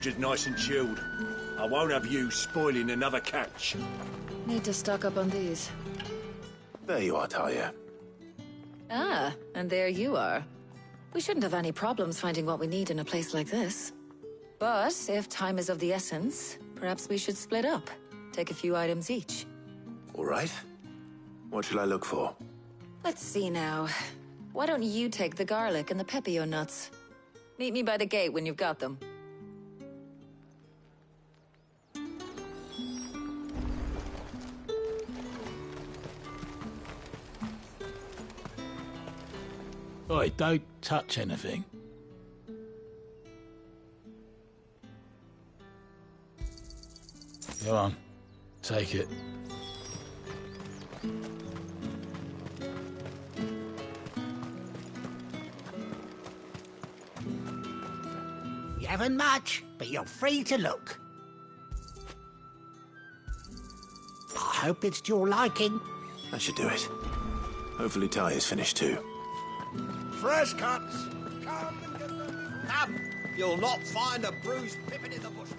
Just nice and chilled. I won't have you spoiling another catch. Need to stock up on these. There you are, Talia. Ah, and there you are. We shouldn't have any problems finding what we need in a place like this. But if time is of the essence, perhaps we should split up. Take a few items each. All right. What shall I look for? Let's see now. Why don't you take the garlic and the pepio nuts? Meet me by the gate when you've got them. Oi, don't touch anything. Go on, take it. You haven't much, but you're free to look. I hope it's to your liking. That should do it. Hopefully Talia's finished too. Fresh cuts! Come and get them! Come! You'll not find a bruised pippin in the bush.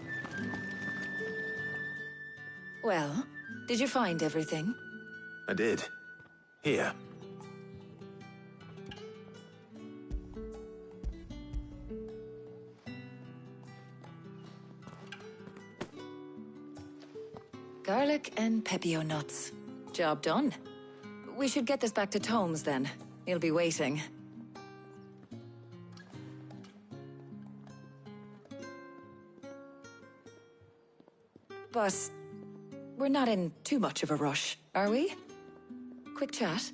Well, did you find everything? I did. Here. Garlic and pepio nuts. Job done. We should get this back to Tomes then. He'll be waiting. But we're not in too much of a rush, are we? Quick chat.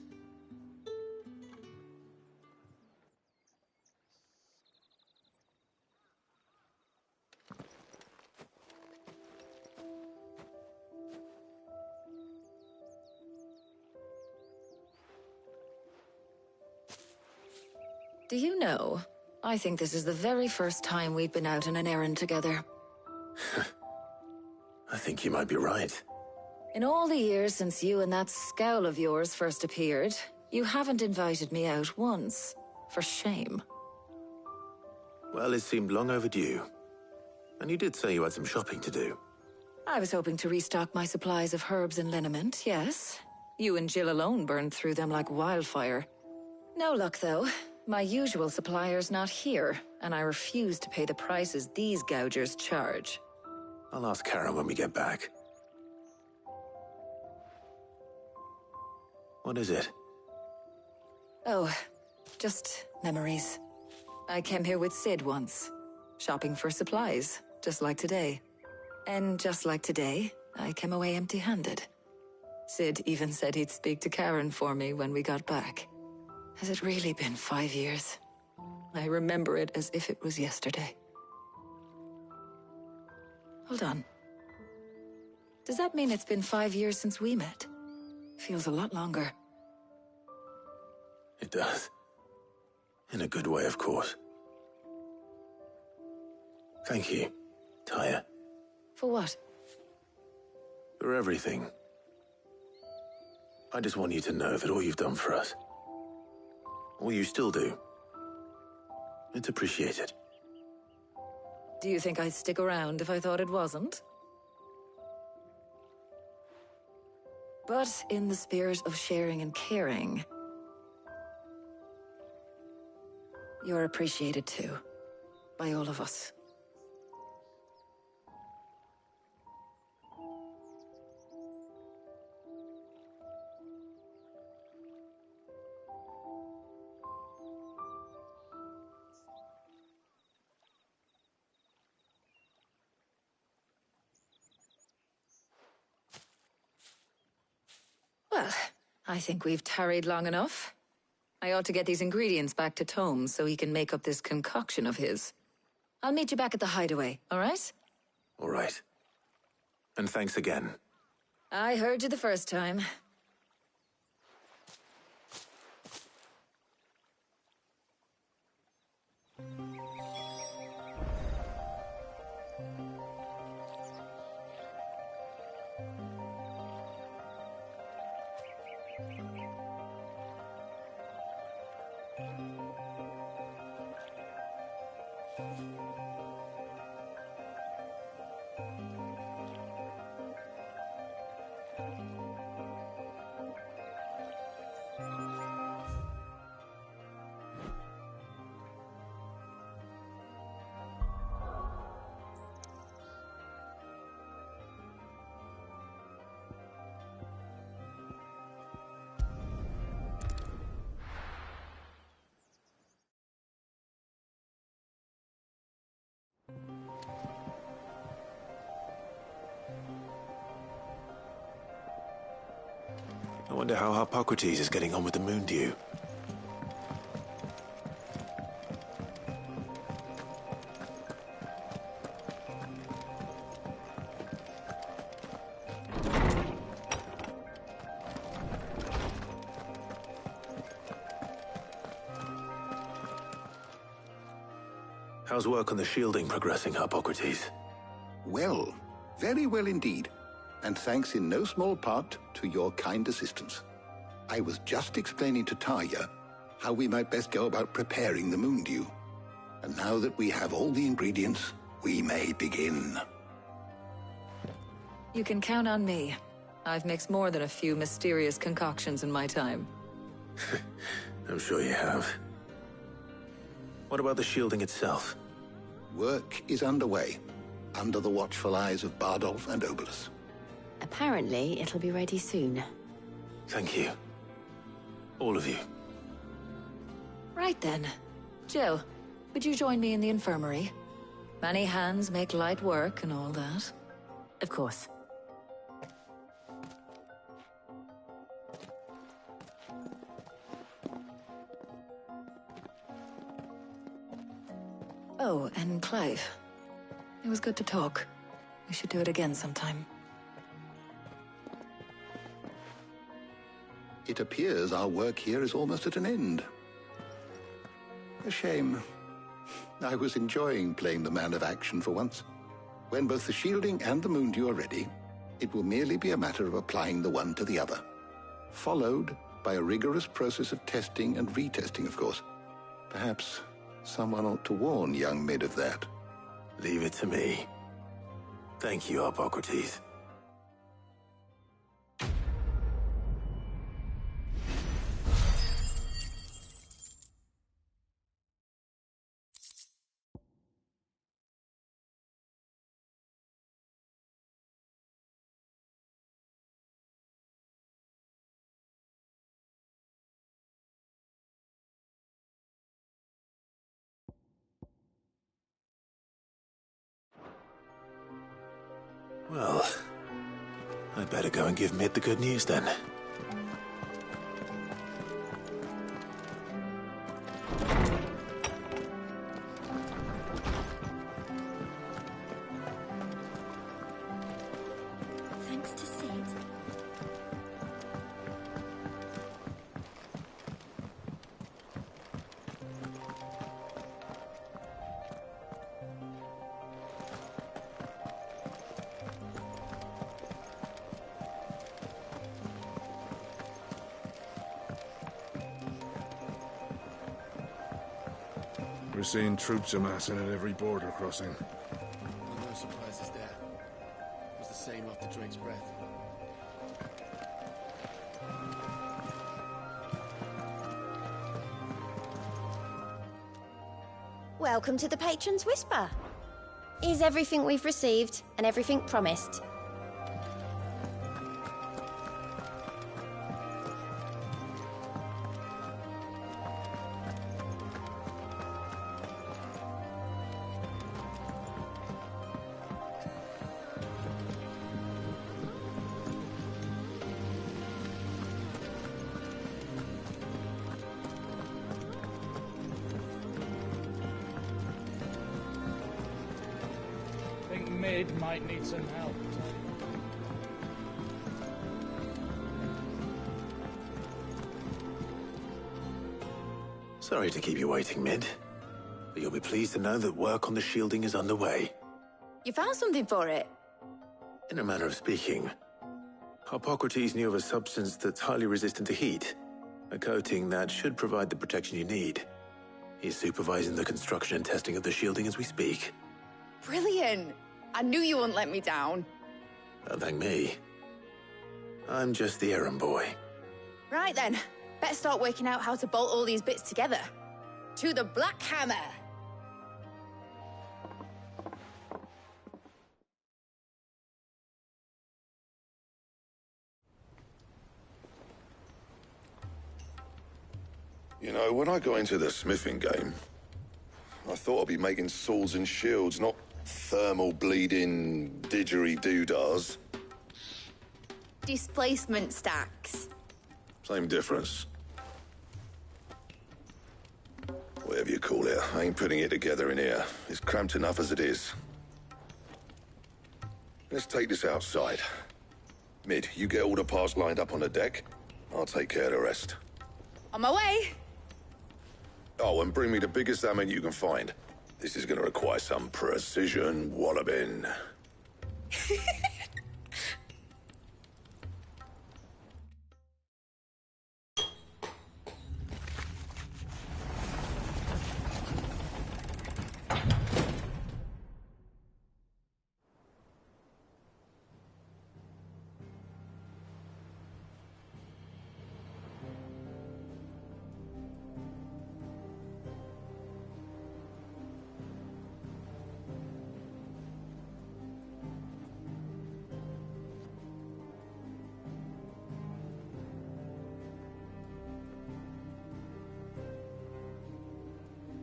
Do you know, I think this is the very first time we've been out on an errand together. I think you might be right. In all the years since you and that scowl of yours first appeared, you haven't invited me out once. For shame. Well, it seemed long overdue. And you did say you had some shopping to do. I was hoping to restock my supplies of herbs and liniment, yes. You and Jill alone burned through them like wildfire. No luck, though. My usual supplier's not here, and I refuse to pay the prices these gougers charge. I'll ask Karen when we get back. What is it? Oh, just memories. I came here with Sid once, shopping for supplies, just like today. And just like today, I came away empty-handed. Sid even said he'd speak to Karen for me when we got back. Has it really been 5 years? I remember it as if it was yesterday. Hold on. Does that mean it's been 5 years since we met? Feels a lot longer. It does. In a good way, of course. Thank you, Taya. For what? For everything. I just want you to know that all you've done for us, all you still do, it's appreciated. Do you think I'd stick around if I thought it wasn't? But in the spirit of sharing and caring, you're appreciated too, by all of us. Well, I think we've tarried long enough. I ought to get these ingredients back to Tomes so he can make up this concoction of his. I'll meet you back at the hideaway, all right? All right. And thanks again. I heard you the first time. wonder how Hippocrates is getting on with the moon dew. How's work on the shielding progressing, Hippocrates? Well, very well indeed. And thanks in no small part to your kind assistance. I was just explaining to Tarja how we might best go about preparing the moon dew. And now that we have all the ingredients, we may begin. You can count on me. I've mixed more than a few mysterious concoctions in my time. I'm sure you have. What about the shielding itself? Work is underway, under the watchful eyes of Bardolph and Obolus. Apparently, it'll be ready soon. Thank you. All of you. Right then. Jill, would you join me in the infirmary? Many hands make light work and all that. Of course. Oh, and Clive. It was good to talk. We should do it again sometime. It appears our work here is almost at an end. A shame. I was enjoying playing the man of action for once. When both the shielding and the moon dew are ready, it will merely be a matter of applying the one to the other. Followed by a rigorous process of testing and retesting, of course. Perhaps someone ought to warn young Mid of that. Leave it to me. Thank you, Hippocrates. Well, I'd better go and give Mid the good news then. Thanks to Sid. We're seeing troops amassing at every border crossing. No surprises there. It was the same after Drake's breath. Welcome to the Patron's Whisper. Is everything we've received and everything promised? Think Mid might need some help. Sorry to keep you waiting, Mid. But you'll be pleased to know that work on the shielding is underway. You found something for it? In a manner of speaking, Hippocrates knew of a substance that's highly resistant to heat. A coating that should provide the protection you need. He's supervising the construction and testing of the shielding as we speak. Brilliant! I knew you wouldn't let me down. Don't thank me. I'm just the errand boy. Right then, better start working out how to bolt all these bits together. To the Black Hammer! You know, when I got into the smithing game, I thought I'd be making swords and shields, not thermal bleeding didgeridoo-dahs. Displacement stacks. Same difference. Whatever you call it, I ain't putting it together in here. It's cramped enough as it is. Let's take this outside. Mid, you get all the parts lined up on the deck. I'll take care of the rest. On my way. Oh, and bring me the biggest salmon you can find. This is gonna require some precision walloping.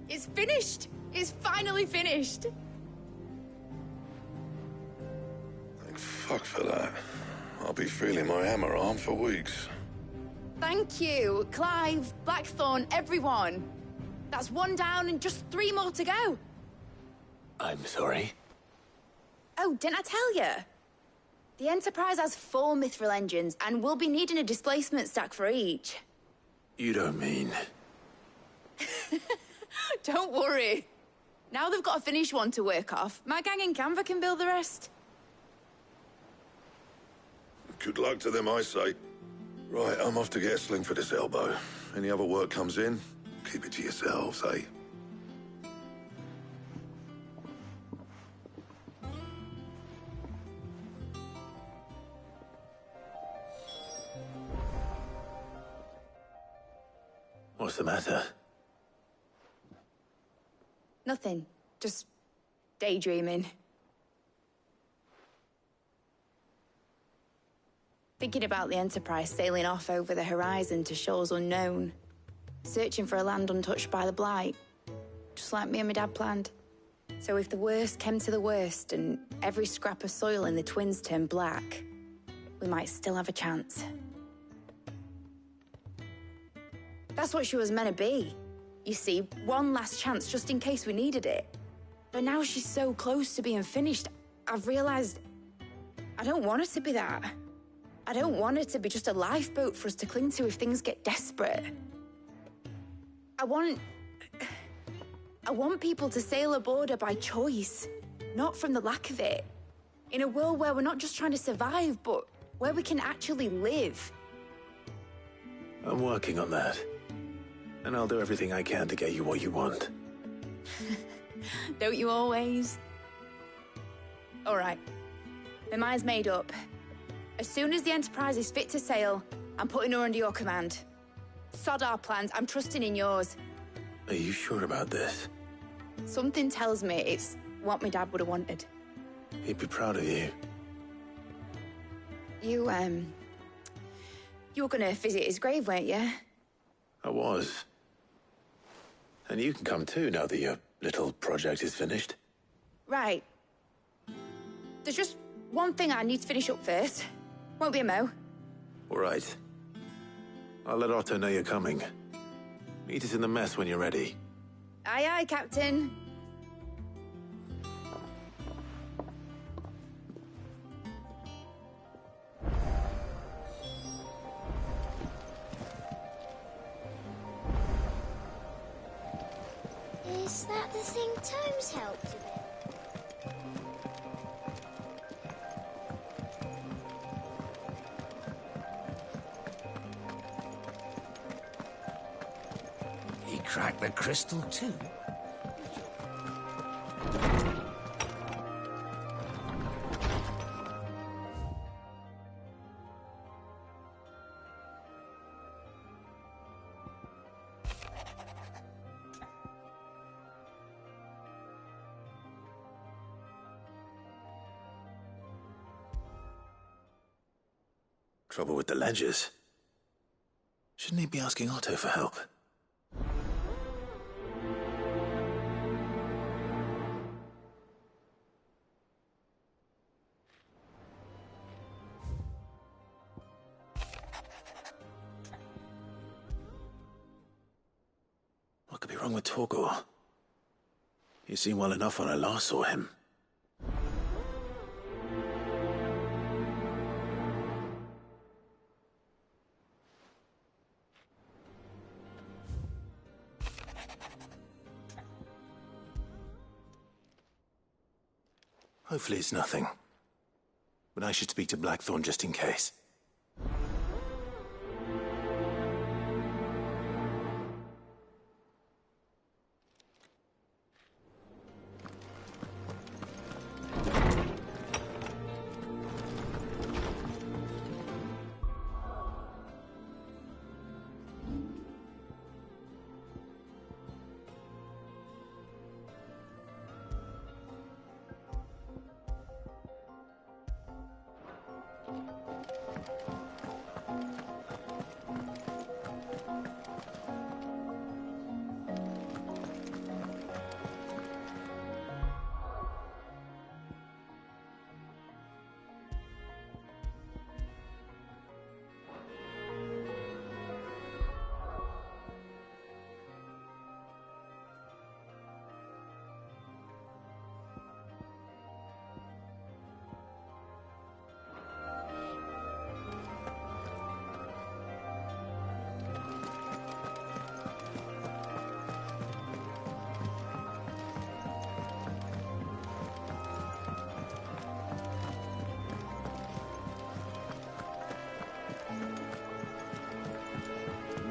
It's finished! It's finally finished! Thank fuck for that. I'll be feeling my hammer arm for weeks. Thank you, Clive, Blackthorn, everyone. That's one down and just 3 more to go. I'm sorry. Oh, didn't I tell you? The Enterprise has 4 mithril engines, and we'll be needing a displacement stack for each. You don't mean... Don't worry. Now they've got a finished one to work off. My gang in Canva can build the rest. Good luck to them, I say. Right, I'm off to get a sling for this elbow. Any other work comes in, keep it to yourselves, eh? What's the matter? Nothing. Just daydreaming. Thinking about the Enterprise sailing off over the horizon to shores unknown. Searching for a land untouched by the Blight. Just like me and my dad planned. So if the worst came to the worst and every scrap of soil in the Twins turned black, we might still have a chance. That's what she was meant to be. You see, one last chance just in case we needed it. But now she's so close to being finished, I've realized I don't want it to be that. I don't want it to be just a lifeboat for us to cling to if things get desperate. I want people to sail aboard her by choice, not from the lack of it. In a world where we're not just trying to survive, but where we can actually live. I'm working on that. And I'll do everything I can to get you what you want. Don't you always? All right. My mind's made up. As soon as the Enterprise is fit to sail, I'm putting her under your command. Sod our plans, I'm trusting in yours. Are you sure about this? Something tells me it's what my dad would have wanted. He'd be proud of you. You were gonna visit his grave, weren't you? I was. And you can come too now that your little project is finished. Right. There's just one thing I need to finish up first. Won't be a mo. All right. I'll let Otto know you're coming. Meet us in the mess when you're ready. Aye, aye, Captain. Is that the thing Tomes helped with? He cracked the crystal too. Trouble with the ledgers. Shouldn't he be asking Otto for help? wrong with Torgor? He seemed well enough when I last saw him. Hopefully it's nothing. But I should speak to Blackthorn just in case.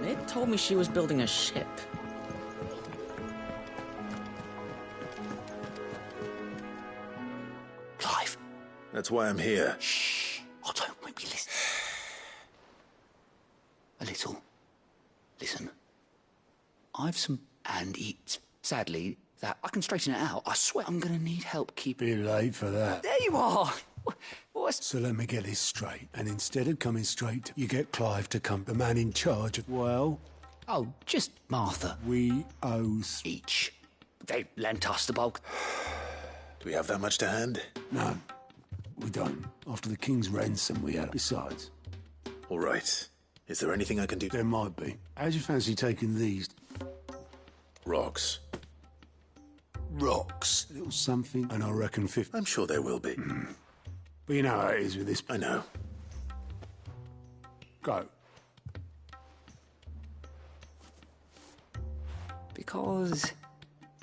Ned told me she was building a ship. Clive. That's why I'm here. Shh. Oh, don't make me listen. A little. Listen. I've some... And it's... Sadly, that I can straighten it out. I swear I'm gonna need help keeping... Bit late for that. There you are! What's... So let me get this straight. And instead of coming straight, you get Clive to come, the man in charge of... Well... Oh, just Martha. We owe... Each. They lent us the bulk. Do we have that much to hand? No, we don't. After the King's ransom we had. Besides... All right. Is there anything I can do? There might be. How'd you fancy taking these? Rocks. Rocks. A little something, and I reckon 50... I'm sure there will be. But you know how it is with this... I know. Go.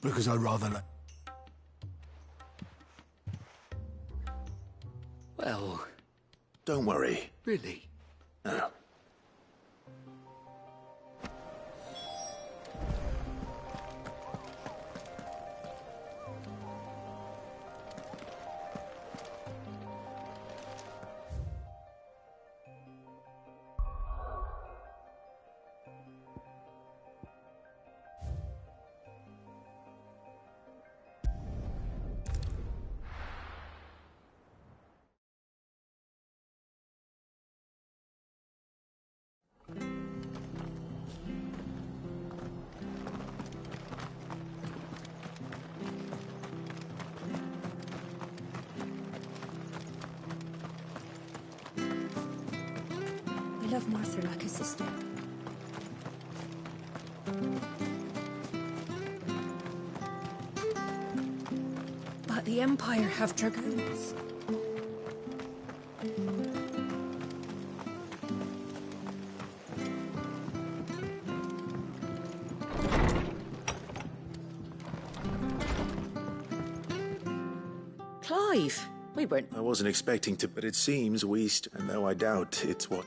Because I'd rather let... Well... Don't worry. Really? No. I love Martha like a sister. But the Empire have dragoons. Clive! We weren't... I wasn't expecting to, but it seems and though I doubt it's what...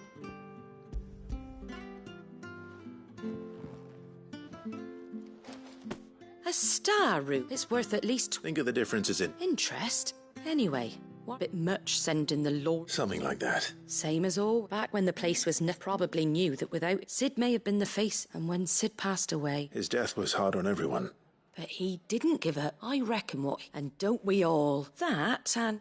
A star route. It's worth at least... Think of the differences in... Interest? Anyway, what bit much sending the Lord... Something like that. Same as all. Back when the place was probably knew that without... Sid may have been the face, and when Sid passed away... His death was hard on everyone. But he didn't give up, I reckon what... And don't we all? That, and...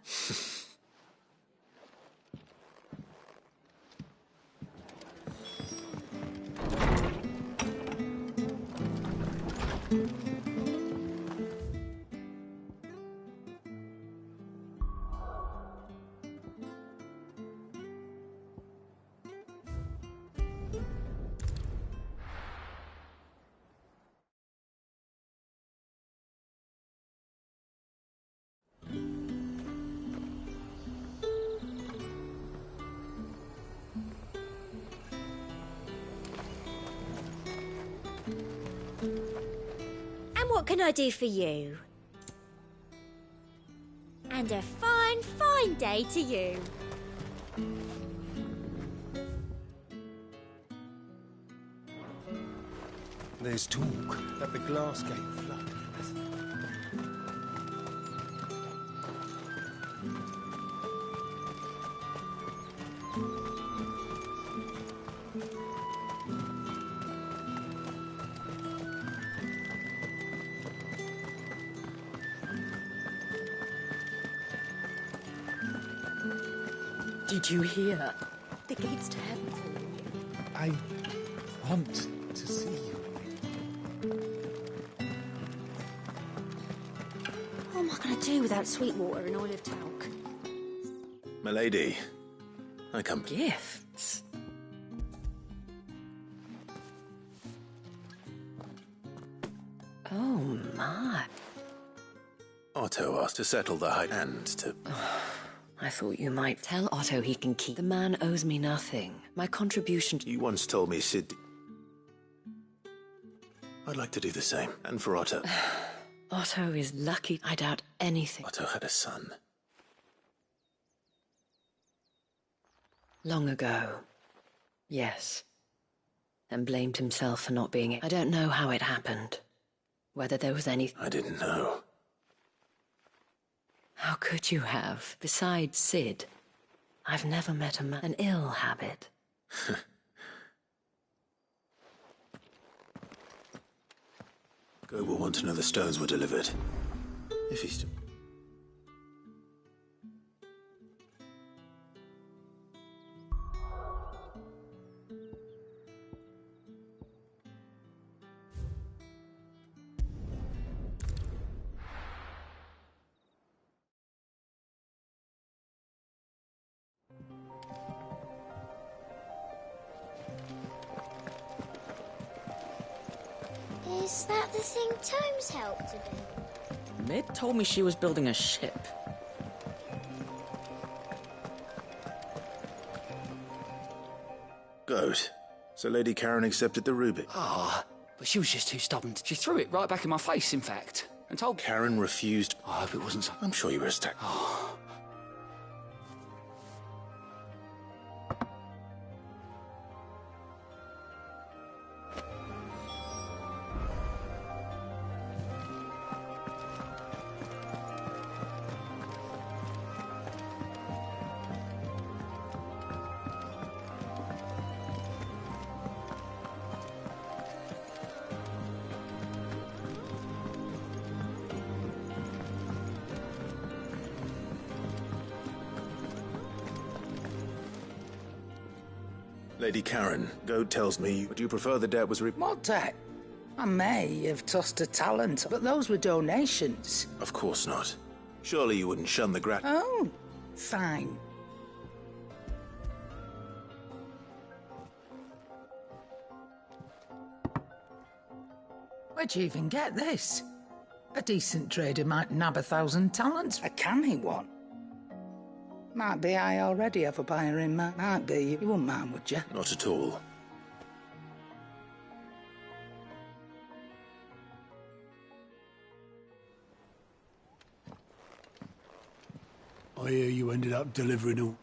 what can I do for you? And a fine, fine day to you. There's talk that the glass gate flooded. Did you hear? The gates to heaven. I want to see you. What am I going to do without sweet water and olive talc? Milady, I come... Gifts? Oh, my. Otto asked to settle the high and to... I thought you might tell Otto he can keep. The man owes me nothing. My contribution... You once told me, Sid... I'd like to do the same. And for Otto. Otto is lucky. I doubt anything. Otto had a son. Long ago. Yes. And blamed himself for not being it. I don't know how it happened. Whether there was any... I didn't know. How could you have? Besides Sid, I've never met a man... An ill habit. Go will want to know the stones were delivered. If he's to... Is that the thing Tomes helped to do? Mid told me she was building a ship. Good. So Lady Karen accepted the ruby. Ah, but she was just too stubborn. She threw it right back in my face, in fact, and told... Karen refused... I hope it wasn't so... I'm sure you were attacked. Oh. Lady Karen, Goad tells me, would you prefer the debt was What debt? I may have tossed a talent, but those were donations. Of course not. Surely you wouldn't shun the Oh, fine. Where'd you even get this? A decent trader might nab 1,000 talents. A canny one. Might be I already have a buyer in mind. Might be. You wouldn't mind, would you? Not at all. I hear you ended up delivering all...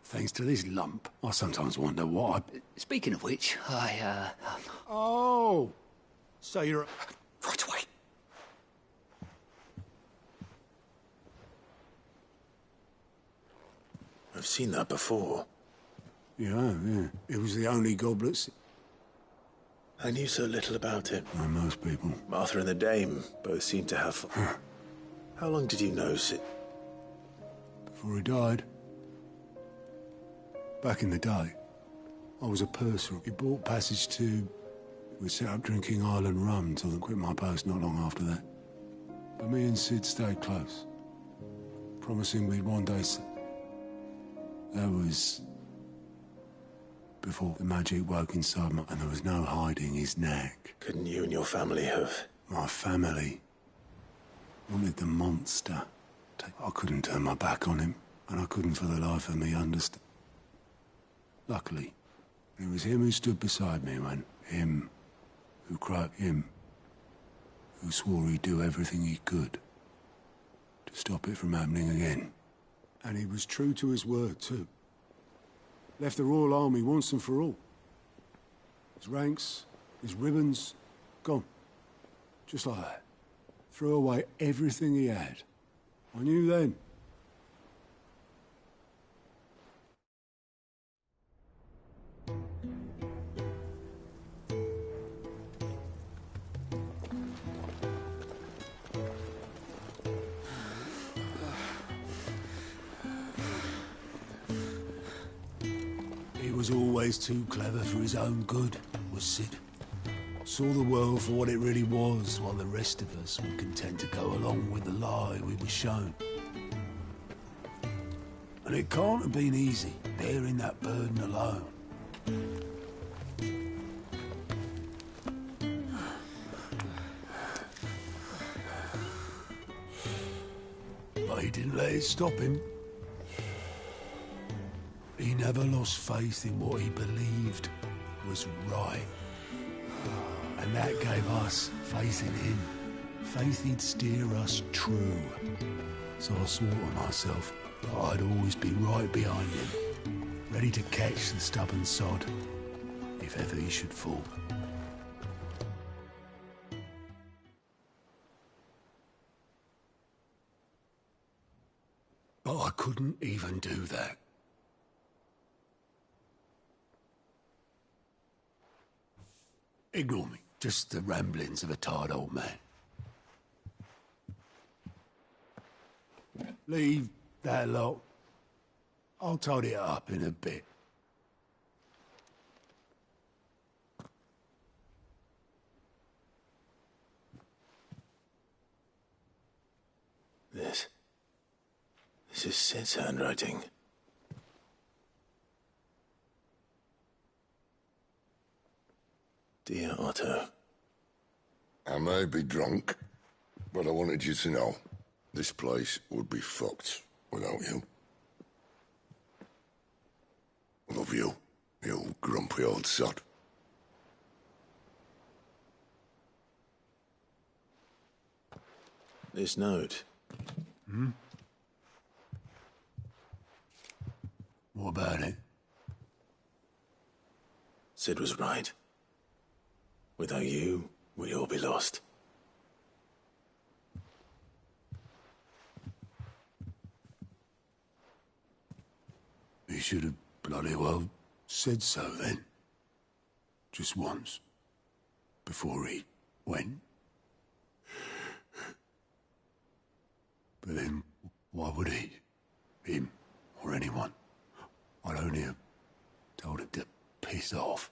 Thanks to this lump. I sometimes wonder what I... Speaking of which, Oh! So you're... Right away. I've seen that before. Yeah. It was the only goblets... I knew so little about it. Like most people. Martha and the Dame both seem to have... How long did you know Sid? Before he died. Back in the day, I was a purser. He bought passage to... We set up drinking island rum until I quit my post not long after that. But me and Sid stayed close. Promising we'd one day... That was... before the magic woke inside me, and there was no hiding his knack. Couldn't you and your family have... My family wanted the monster. I couldn't turn my back on him, and I couldn't for the life of me understand. Luckily, it was him who stood beside me when him who cried him who swore he'd do everything he could to stop it from happening again. And he was true to his word, too. Left the Royal Army once and for all. His ranks, his ribbons, gone. Just like that. Threw away everything he had. I knew then. He was always too clever for his own good, was Sid. Saw the world for what it really was, while the rest of us were content to go along with the lie we were shown. And it can't have been easy, bearing that burden alone. But he didn't let it stop him. He never lost faith in what he believed was right. And that gave us faith in him. Faith he'd steer us true. So I swore to myself that I'd always be right behind him, ready to catch the stubborn sod, if ever he should fall. But I couldn't even do that. Ignore me. Just the ramblings of a tired old man. Leave that lot. I'll tidy it up in a bit. This is Sid's handwriting. Dear Otto. I may be drunk, but I wanted you to know this place would be fucked without you. Love you, you grumpy old sod. This note. Hmm? What about it? Sid was right. Without you, we'd all be lost. He should have bloody well said so then. Just once. Before he went. But then, why would he? Him, or anyone? I'd only have told him to piss off.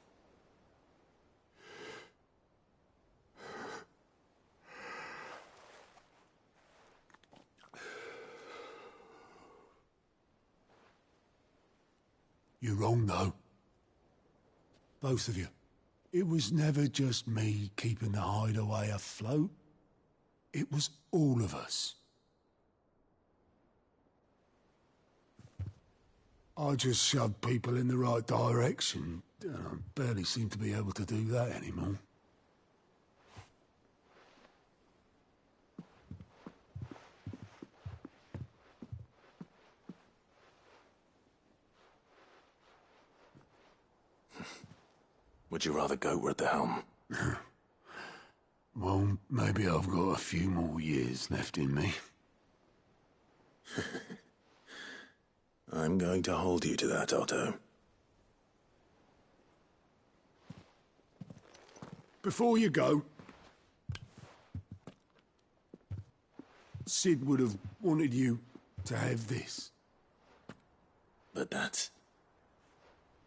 You're wrong, though. Both of you. It was never just me keeping the hideaway afloat. It was all of us. I just shoved people in the right direction, and I barely seem to be able to do that anymore. Would you rather go at the helm? Well, maybe I've got a few more years left in me. I'm going to hold you to that, Otto. Before you go, Sid would have wanted you to have this. But that's...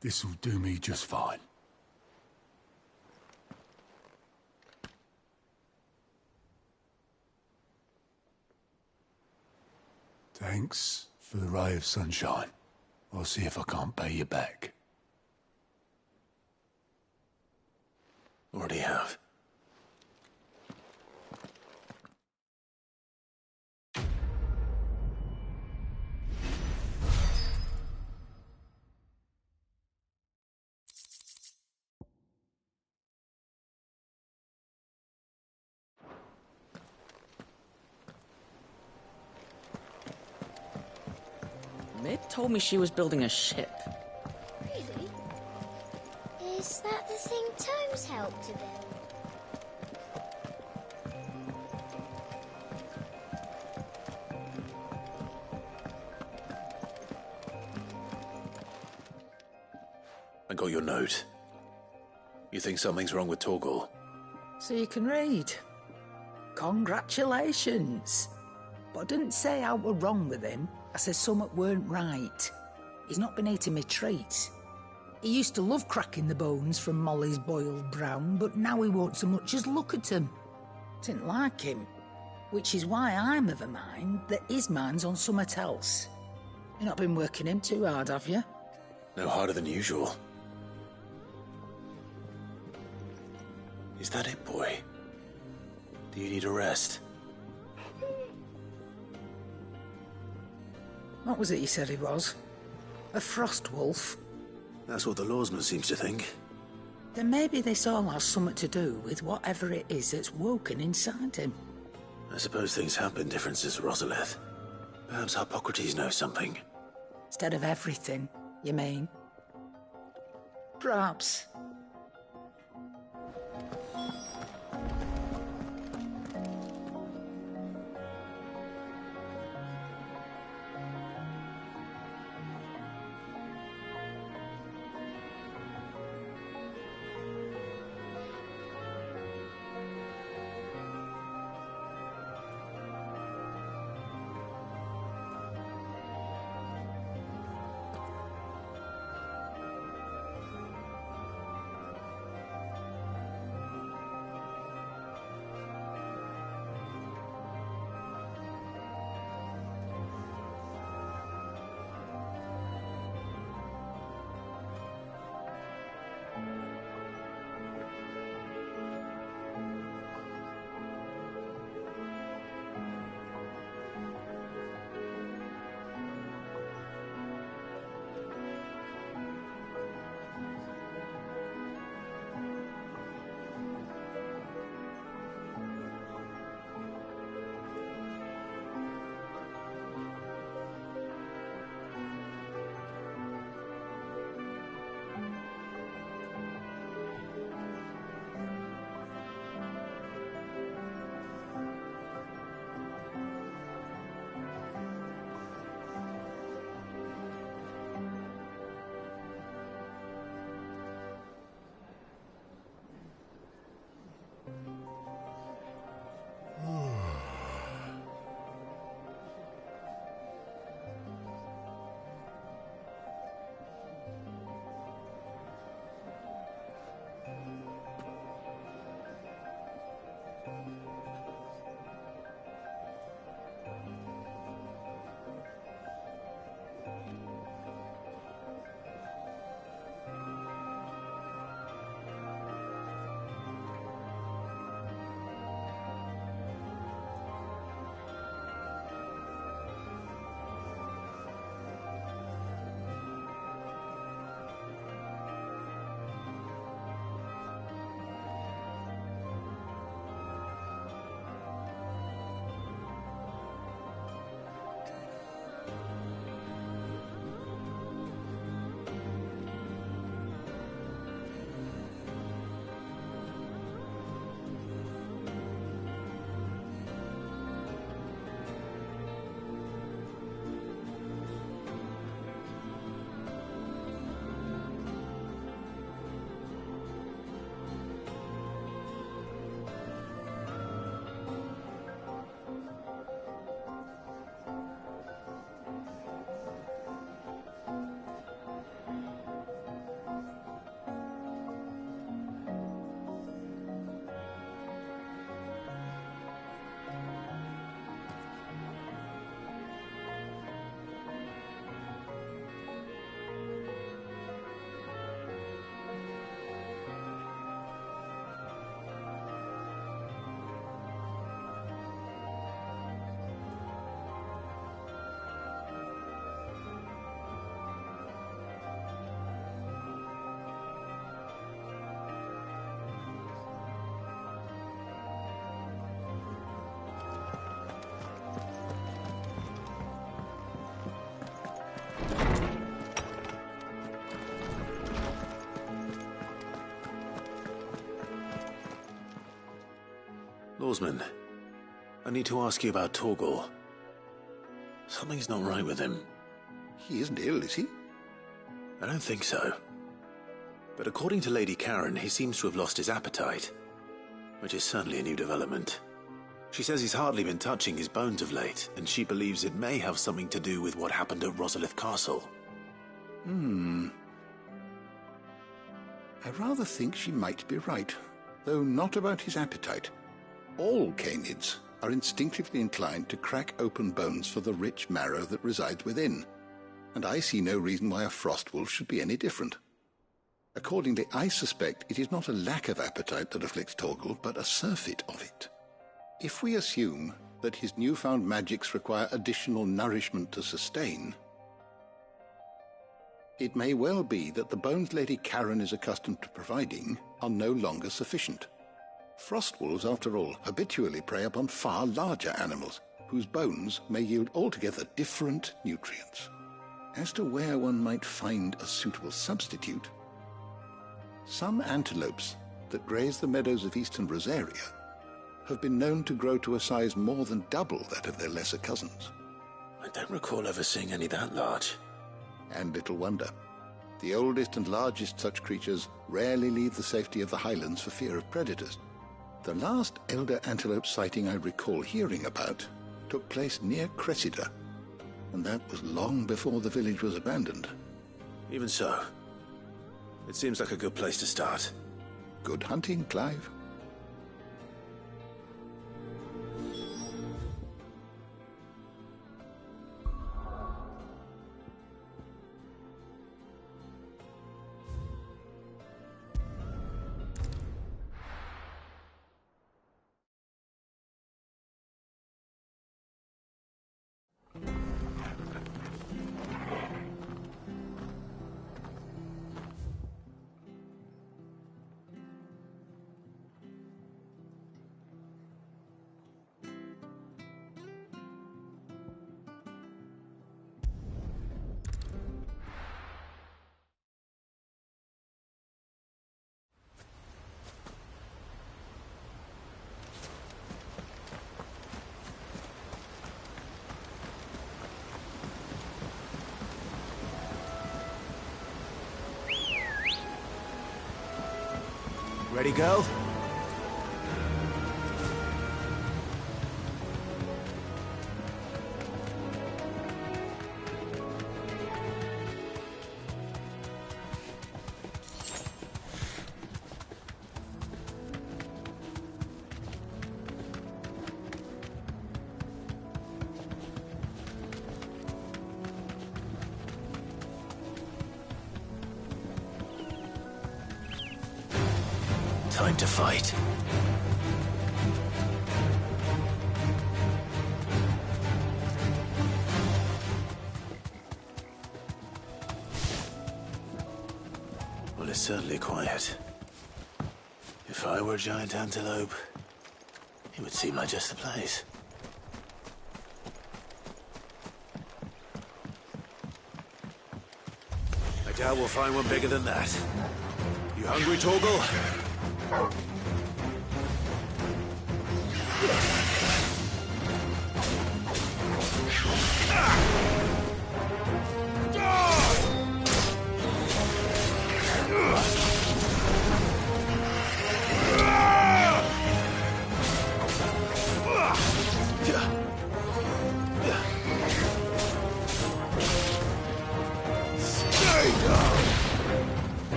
This'll do me just fine. Thanks for the ray of sunshine. I'll see if I can't pay you back. Already have. Mid told me she was building a ship. Really? Is that the thing Tomes helped to build? I got your note. You think something's wrong with Torgal? So you can read. Congratulations. But I didn't say I were wrong with him. I said something weren't right. He's not been eating me treats. He used to love cracking the bones from Molly's boiled brown, but now he won't so much as look at them. Didn't like him. Which is why I'm of a mind that his mind's on something else. You've not been working him too hard, have you? No harder than usual. Is that it, boy? Do you need a rest? What was it you said he was? A frost wolf? That's what the lawsman seems to think. Then maybe this all has something to do with whatever it is that's woken inside him. I suppose things have been different since Rosalith. Perhaps Hippocrates knows something. Instead of everything, you mean? Perhaps. Lawsman, I need to ask you about Torgal. Something's not right with him. He isn't ill, is he? I don't think so. But according to Lady Karen, he seems to have lost his appetite, which is certainly a new development. She says he's hardly been touching his bones of late, and she believes it may have something to do with what happened at Rosalith Castle. I rather think she might be right, though not about his appetite. All canids are instinctively inclined to crack open bones for the rich marrow that resides within, and I see no reason why a frostwolf should be any different. Accordingly, I suspect it is not a lack of appetite that afflicts Torgal, but a surfeit of it. If we assume that his newfound magics require additional nourishment to sustain, it may well be that the bones Lady Karen is accustomed to providing are no longer sufficient. Frostwolves, after all, habitually prey upon far larger animals, whose bones may yield altogether different nutrients. As to where one might find a suitable substitute, some antelopes that graze the meadows of eastern Rosaria have been known to grow to a size more than double that of their lesser cousins. I don't recall ever seeing any that large. And little wonder. The oldest and largest such creatures rarely leave the safety of the highlands for fear of predators. The last elder antelope sighting I recall hearing about took place near Cressida, and that was long before the village was abandoned. Even so, it seems like a good place to start. Good hunting, Clive. Ready, girl? Time to fight. Well, it's certainly quiet. If I were a giant antelope, it would seem like just the place. I doubt we'll find one bigger than that. You hungry, Torgal?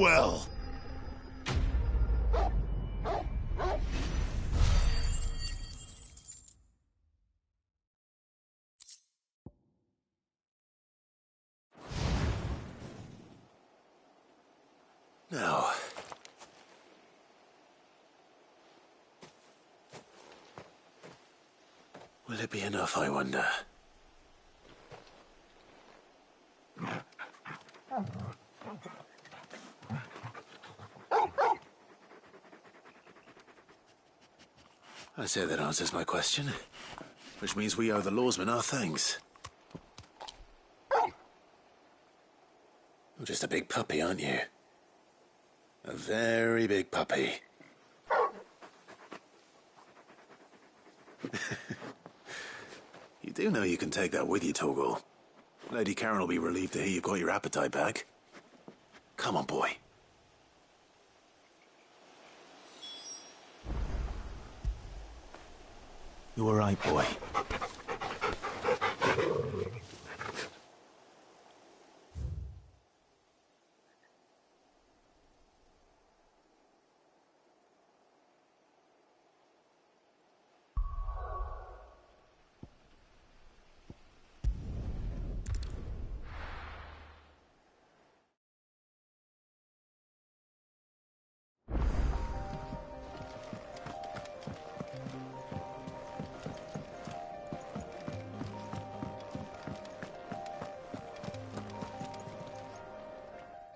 well. Now, will it be enough, I wonder? I say that answers my question, which means we owe the lawsmen our thanks. You're just a big puppy, aren't you? A very big puppy. You do know you can take that with you, Torgal. Lady Karen will be relieved to hear you've got your appetite back. Come on, boy. You all right, boy?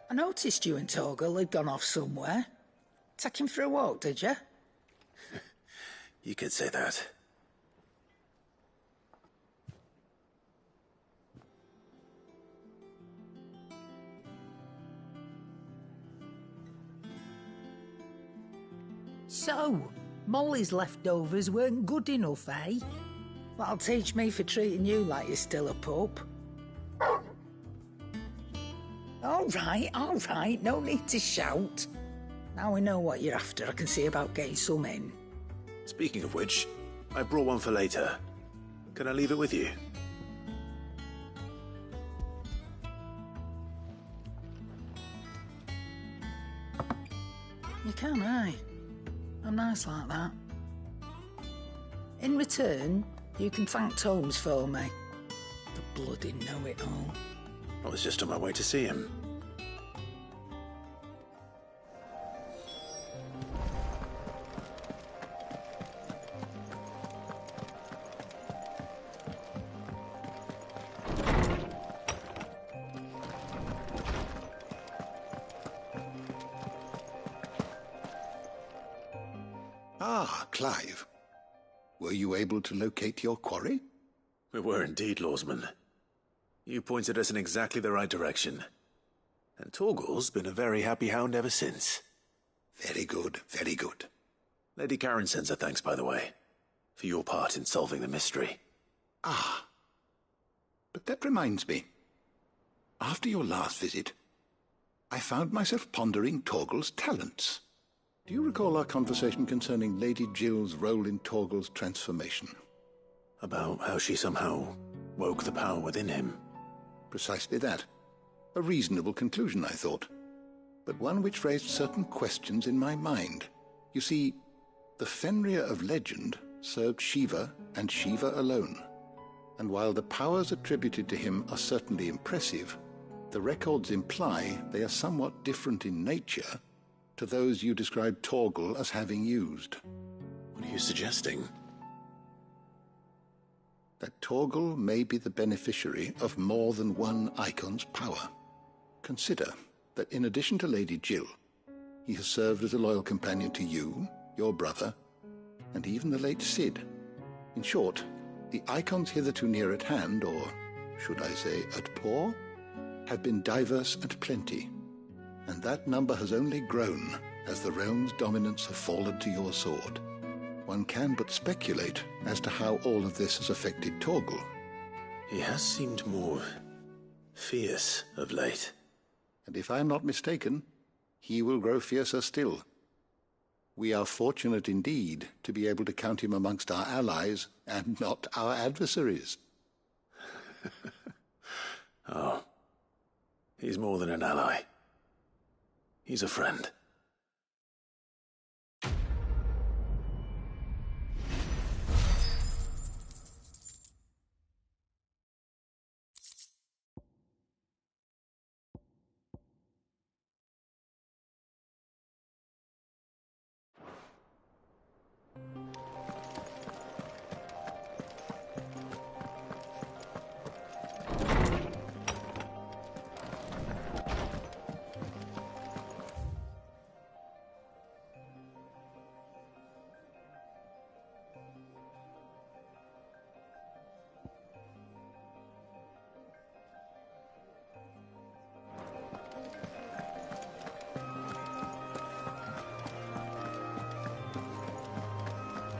I noticed you and Torgal had gone off somewhere. Take him for a walk, did you? You could say that. So, Molly's leftovers weren't good enough, eh? That'll teach me for treating you like you're still a pup. All right, no need to shout. Now we know what you're after, I can see about getting some in. Speaking of which, I brought one for later. Can I leave it with you? You can, aye. I'm nice like that. In return, you can thank Tomes for me. The bloody know-it-all. I was just on my way to see him. Ah, Clive. Were you able to locate your quarry? We were indeed, Lawsman. You pointed us in exactly the right direction. And Torgal's been a very happy hound ever since. Very good, very good. Lady Karen sends her thanks, by the way, for your part in solving the mystery. Ah. But that reminds me. After your last visit, I found myself pondering Torgal's talents. Do you recall our conversation concerning Lady Jill's role in Torgal's transformation? About how she somehow woke the power within him. Precisely that. A reasonable conclusion, I thought. But one which raised certain questions in my mind. You see, the Fenrir of legend served Shiva and Shiva alone. And while the powers attributed to him are certainly impressive, the records imply they are somewhat different in nature to those you described Torgal as having used. What are you suggesting? That Torgal may be the beneficiary of more than one icon's power. Consider that in addition to Lady Jill, he has served as a loyal companion to you, your brother, and even the late Cid. In short, the icons hitherto near at hand, or should I say at paw, have been diverse and plenty, and that number has only grown as the realm's dominance have fallen to your sword. One can but speculate as to how all of this has affected Torgal. He has seemed more fierce of late. And if I am not mistaken, he will grow fiercer still. We are fortunate indeed to be able to count him amongst our allies and not our adversaries. Oh, he's more than an ally. He's a friend.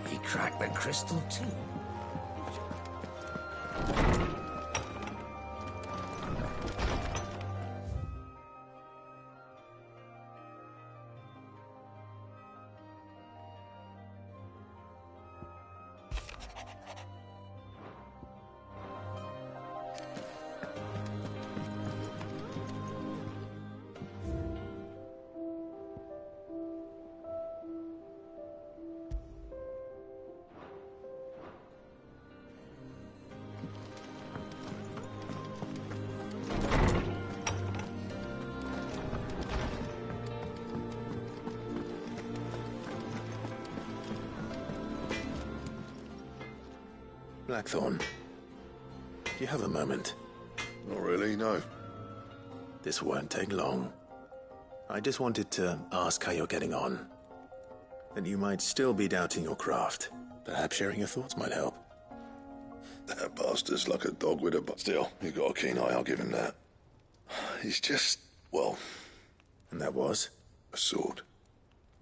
He cracked the crystal too. Blackthorn, do you have a moment? Not really, no. This won't take long. I just wanted to ask how you're getting on. And you might still be doubting your craft. Perhaps sharing your thoughts might help. That bastard's like a dog with a butt. Still, he's got a keen eye, I'll give him that. He's just, well... And that was? A sword.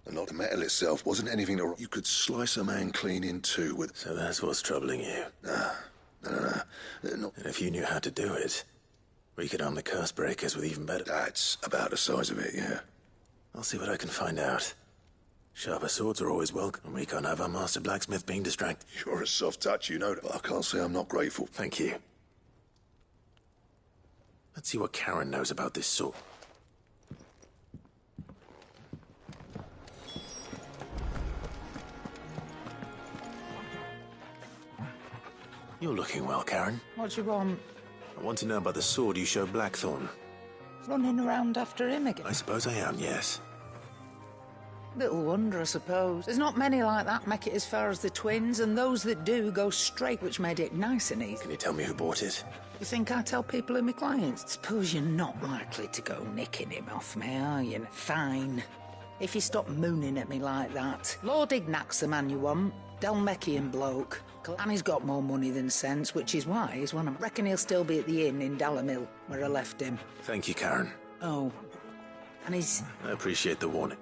And not the metal itself wasn't anything that you could slice a man clean in two with. So that's what's troubling you? Nah. No. And if you knew how to do it, we could arm the curse breakers with even better... That's about the size of it, yeah. I'll see what I can find out. Sharper swords are always welcome, and we can't have our master blacksmith being distracted. You're a soft touch, you know that. But I can't say I'm not grateful. Thank you. Let's see what Karen knows about this sword. You're looking well, Karen. What do you want? I want to know about the sword you showed Blackthorn. Running around after him again? I suppose I am, yes. Little wonder, I suppose. There's not many like that make it as far as the twins, and those that do go straight, which made it nice and easy. Can you tell me who bought it? You think I tell people who my clients? Suppose you're not likely to go nicking him off me, are you? Fine. If you stop mooning at me like that. Lord Ignac's the man you want. Dalmekian bloke. And he's got more money than sense, which is why he's one of them. Reckon he'll still be at the inn in Dalamil, where I left him. Thank you, Karen. Oh. And he's... I appreciate the warning.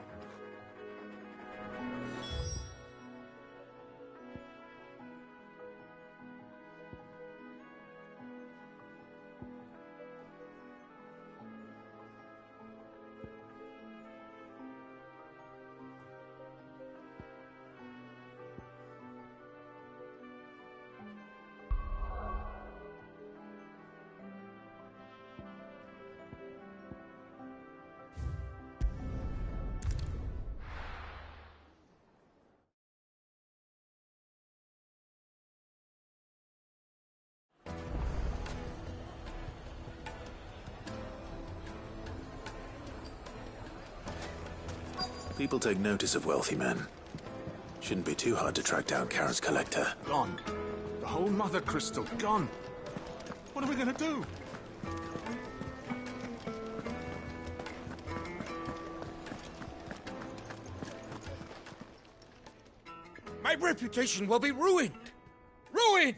People take notice of wealthy men. Shouldn't be too hard to track down Karen's collector. Gone. The whole mother crystal gone. What are we gonna do? My reputation will be ruined! Ruined!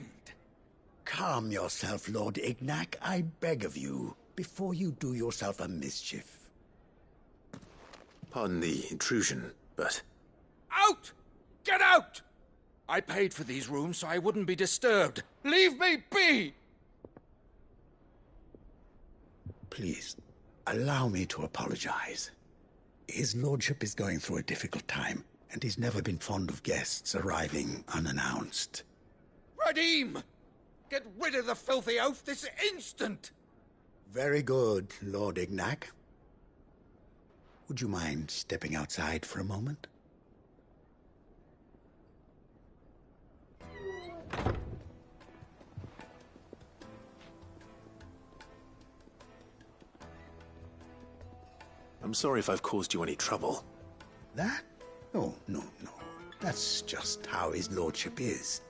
Calm yourself, Lord Ignac, I beg of you, before you do yourself a mischief. Pardon the intrusion, but... Out! Get out! I paid for these rooms so I wouldn't be disturbed. Leave me be! Please, allow me to apologize. His lordship is going through a difficult time, and he's never been fond of guests arriving unannounced. Radim! Get rid of the filthy oaf this instant! Very good, Lord Ignac. Would you mind stepping outside for a moment? I'm sorry if I've caused you any trouble. That? Oh, no. That's just how his lordship is.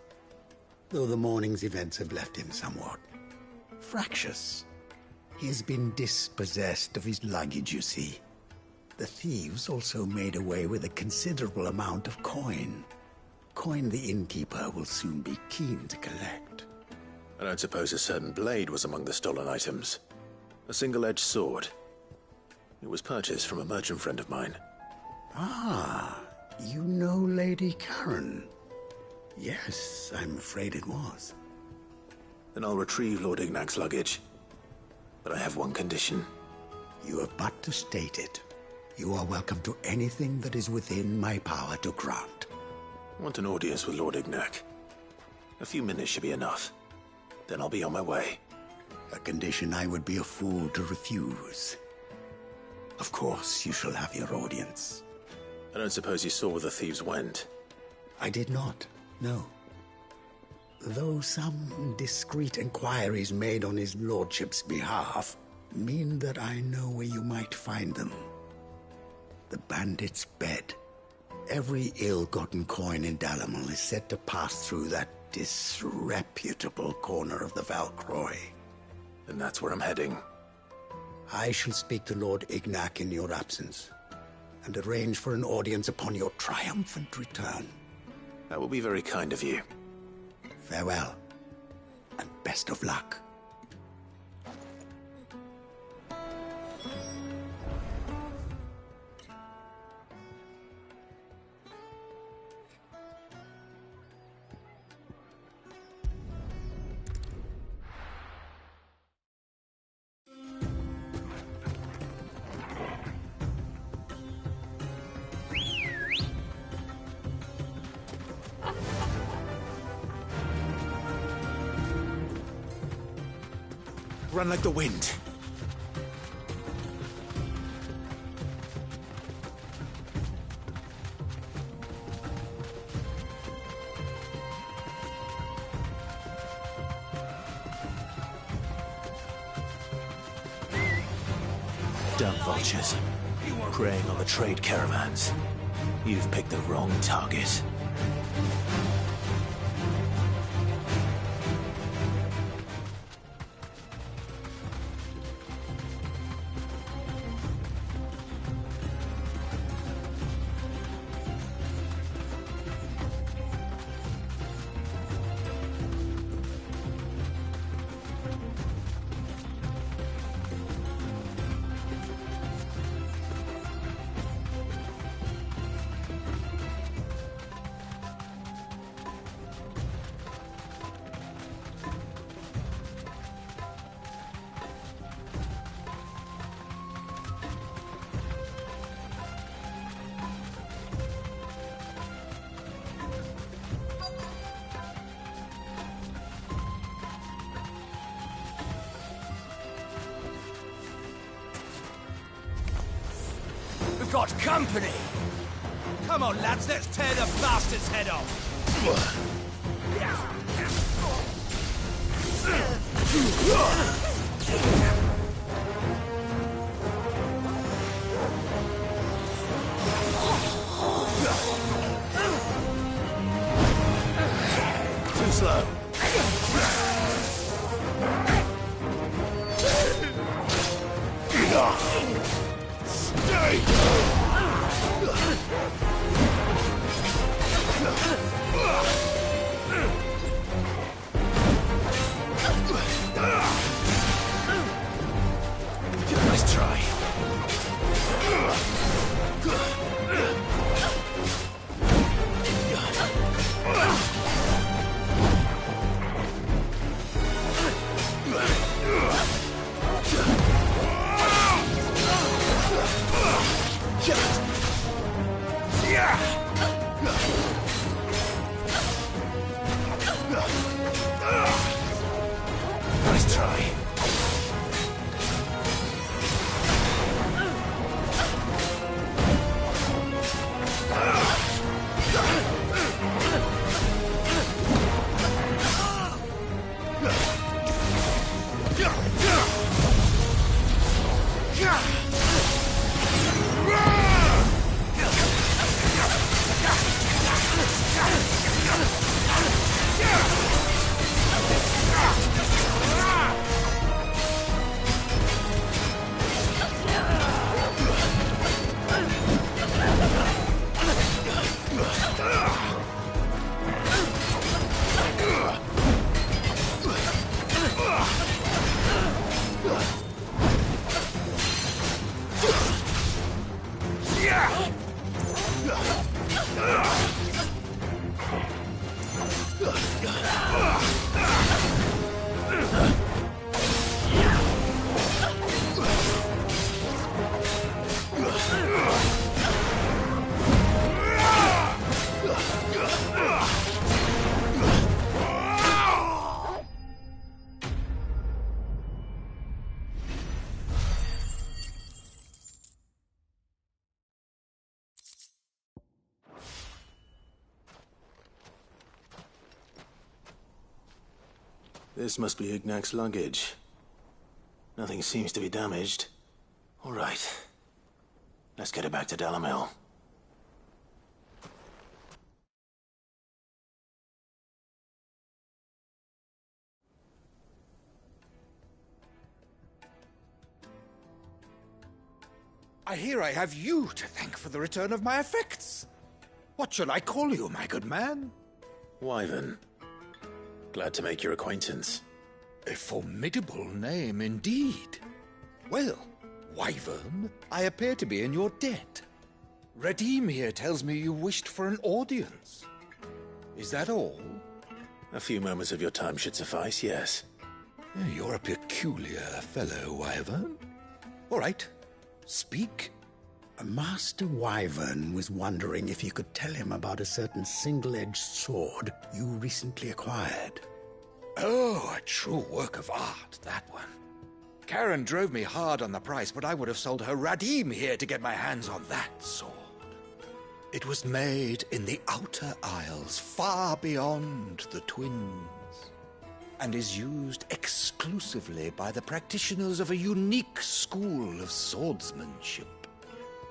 Though the morning's events have left him somewhat fractious. He has been dispossessed of his luggage, you see. The thieves also made away with a considerable amount of coin. Coin the innkeeper will soon be keen to collect. I don't suppose a certain blade was among the stolen items. A single-edged sword. It was purchased from a merchant friend of mine. Ah, you know Lady Karen. Yes, I'm afraid it was. Then I'll retrieve Lord Ignac's luggage. But I have one condition. You have but to state it. You are welcome to anything that is within my power to grant. I want an audience with Lord Ignac. A few minutes should be enough. Then I'll be on my way. A condition I would be a fool to refuse. Of course, you shall have your audience. I don't suppose you saw where the thieves went? I did not, no. Though some discreet inquiries made on his lordship's behalf mean that I know where you might find them. The bandit's bed. Every ill-gotten coin in Dalamal is said to pass through that disreputable corner of the Valcroy. And that's where I'm heading. I shall speak to Lord Ignac in your absence, and arrange for an audience upon your triumphant return. That will be very kind of you. Farewell, and best of luck. Run like the wind. Dumb vultures, preying on the trade caravans. You've picked the wrong target. We've got company! Come on, lads, let's tear the bastard's head off! Too slow. This must be Ignac's luggage. Nothing seems to be damaged. All right. Let's get it back to Dalamil. I hear I have you to thank for the return of my effects. What shall I call you, my good man? Wyvern. Glad to make your acquaintance. A formidable name indeed. Well, Wyvern, I appear to be in your debt. Redeem here tells me you wished for an audience. Is that all? A few moments of your time should suffice, yes. You're a peculiar fellow, Wyvern. All right, speak. Master Wyvern was wondering if you could tell him about a certain single-edged sword you recently acquired. Oh, a true work of art, that one. Karen drove me hard on the price, but I would have sold her Radim here to get my hands on that sword. It was made in the Outer Isles, far beyond the Twins, and is used exclusively by the practitioners of a unique school of swordsmanship.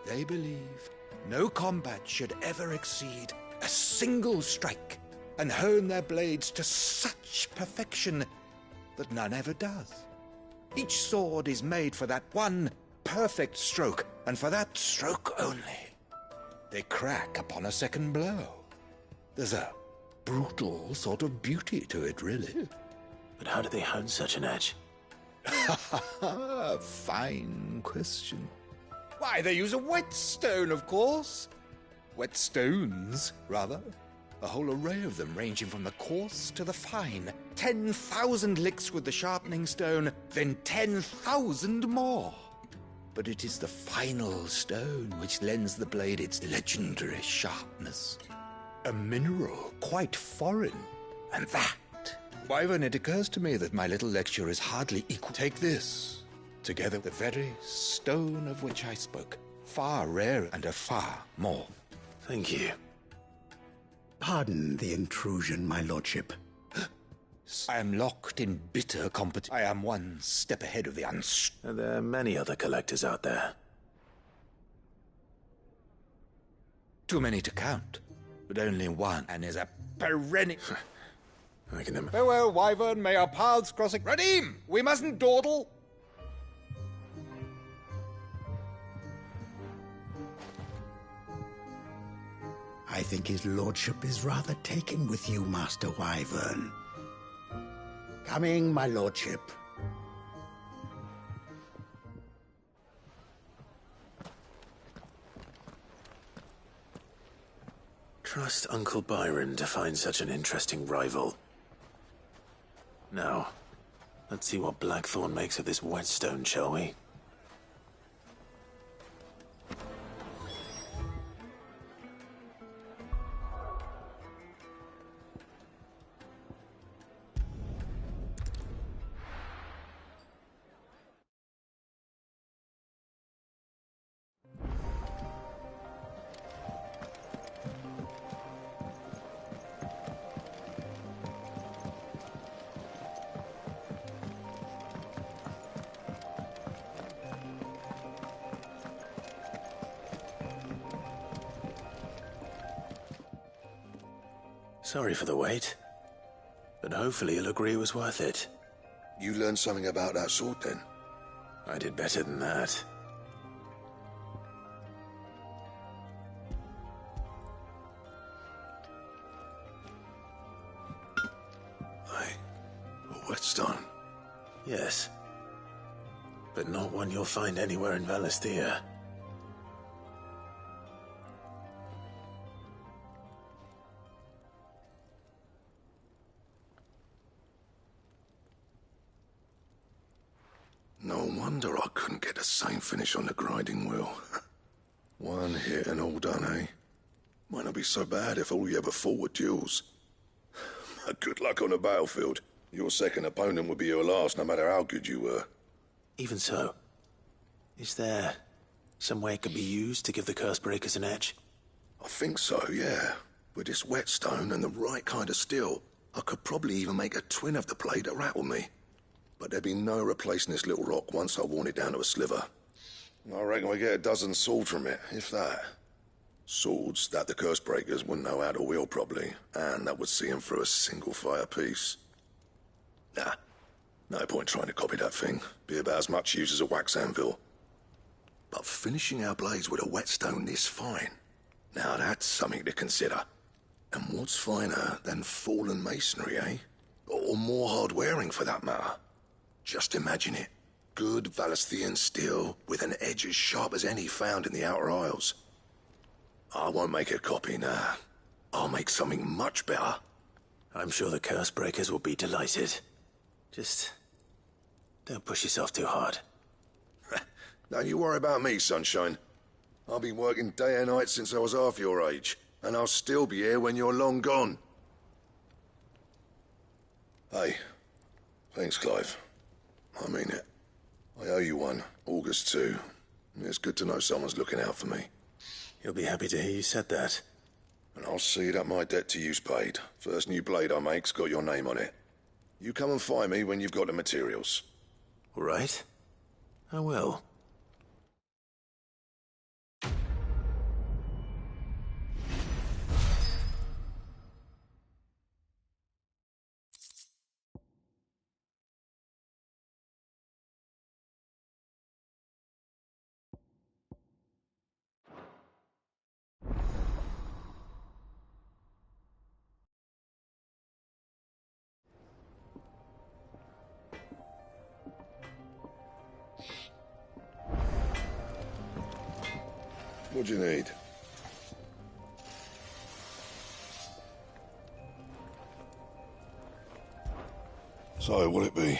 They believe no combat should ever exceed a single strike, and hone their blades to such perfection that none ever does. Each sword is made for that one perfect stroke, and for that stroke only. They crack upon a second blow. There's a brutal sort of beauty to it, really. But how do they hone such an edge? Fine question. Why, they use a whetstone, of course. Whetstones, rather. A whole array of them, ranging from the coarse to the fine. 10,000 licks with the sharpening stone, then 10,000 more. But it is the final stone which lends the blade its legendary sharpness. A mineral quite foreign. And that, Wyvern, it occurs to me that my little lecture is hardly equal. Take this, together with the very stone of which I spoke. Far rarer and a far more. Thank you. Pardon the intrusion, my lordship. I am locked in bitter competition. I am one step ahead of the Are there many other collectors out there? Too many to count, but only one, and is a perennial. I can Farewell, Wyvern. May our paths cross. Radim, we mustn't dawdle. I think his lordship is rather taken with you, Master Wyvern. Coming, my lordship. Trust Uncle Byron to find such an interesting rival. Now, let's see what Blackthorn makes of this whetstone, shall we? Sorry for the wait, but hopefully you'll agree it was worth it. You learned something about that sword, then? I did better than that. Whetstone? Yes. But not one you'll find anywhere in Valisthea. No wonder I couldn't get the same finish on the grinding wheel. One hit and all done, eh? Might not be so bad if all you ever fought were duels. Good luck on the battlefield. Your second opponent would be your last, no matter how good you were. Even so, is there some way it could be used to give the Curse Breakers an edge? I think so, yeah. With this whetstone and the right kind of steel, I could probably even make a twin of the blade that rattled me. But there'd be no replacing this little rock once I worn it down to a sliver. I reckon we get a dozen swords from it, if that. Swords that the Curse Breakers wouldn't know how to wield properly, and that would see them through a single fire piece. Nah, no point trying to copy that thing. Be about as much use as a wax anvil. But finishing our blades with a whetstone this fine, now that's something to consider. And what's finer than fallen masonry, eh? Or more hard-wearing, for that matter. Just imagine it. Good Valisthean steel with an edge as sharp as any found in the Outer Isles. I won't make a copy, nah. I'll make something much better. I'm sure the Curse Breakers will be delighted. Just don't push yourself too hard. Don't you worry about me, sunshine. I've been working day and night since I was half your age, and I'll still be here when you're long gone. Hey, thanks, Clive. I mean it. I owe you one, August too. It's good to know someone's looking out for me. He'll be happy to hear you said that. And I'll see that my debt to you's paid. First new blade I make's got your name on it. You come and find me when you've got the materials. All right. I will. What do you need? So, what'll it be?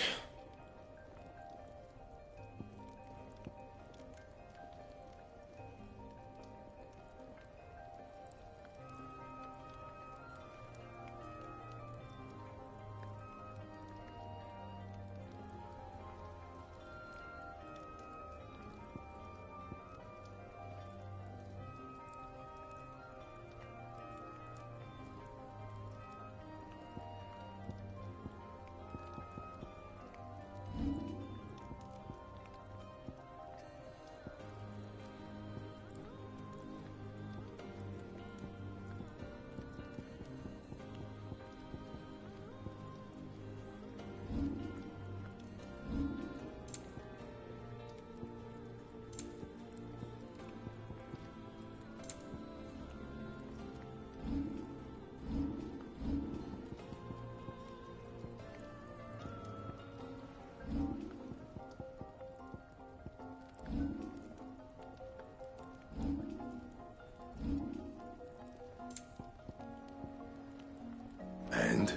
And?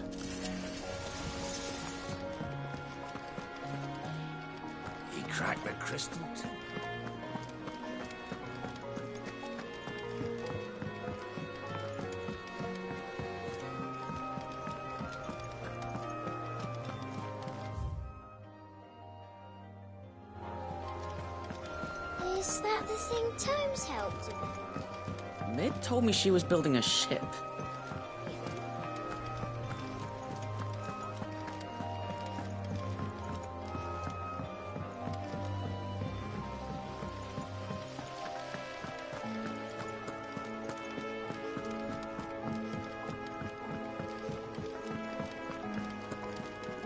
He cracked the crystal too. Is that the thing Tomes helped with? Mid told me she was building a ship.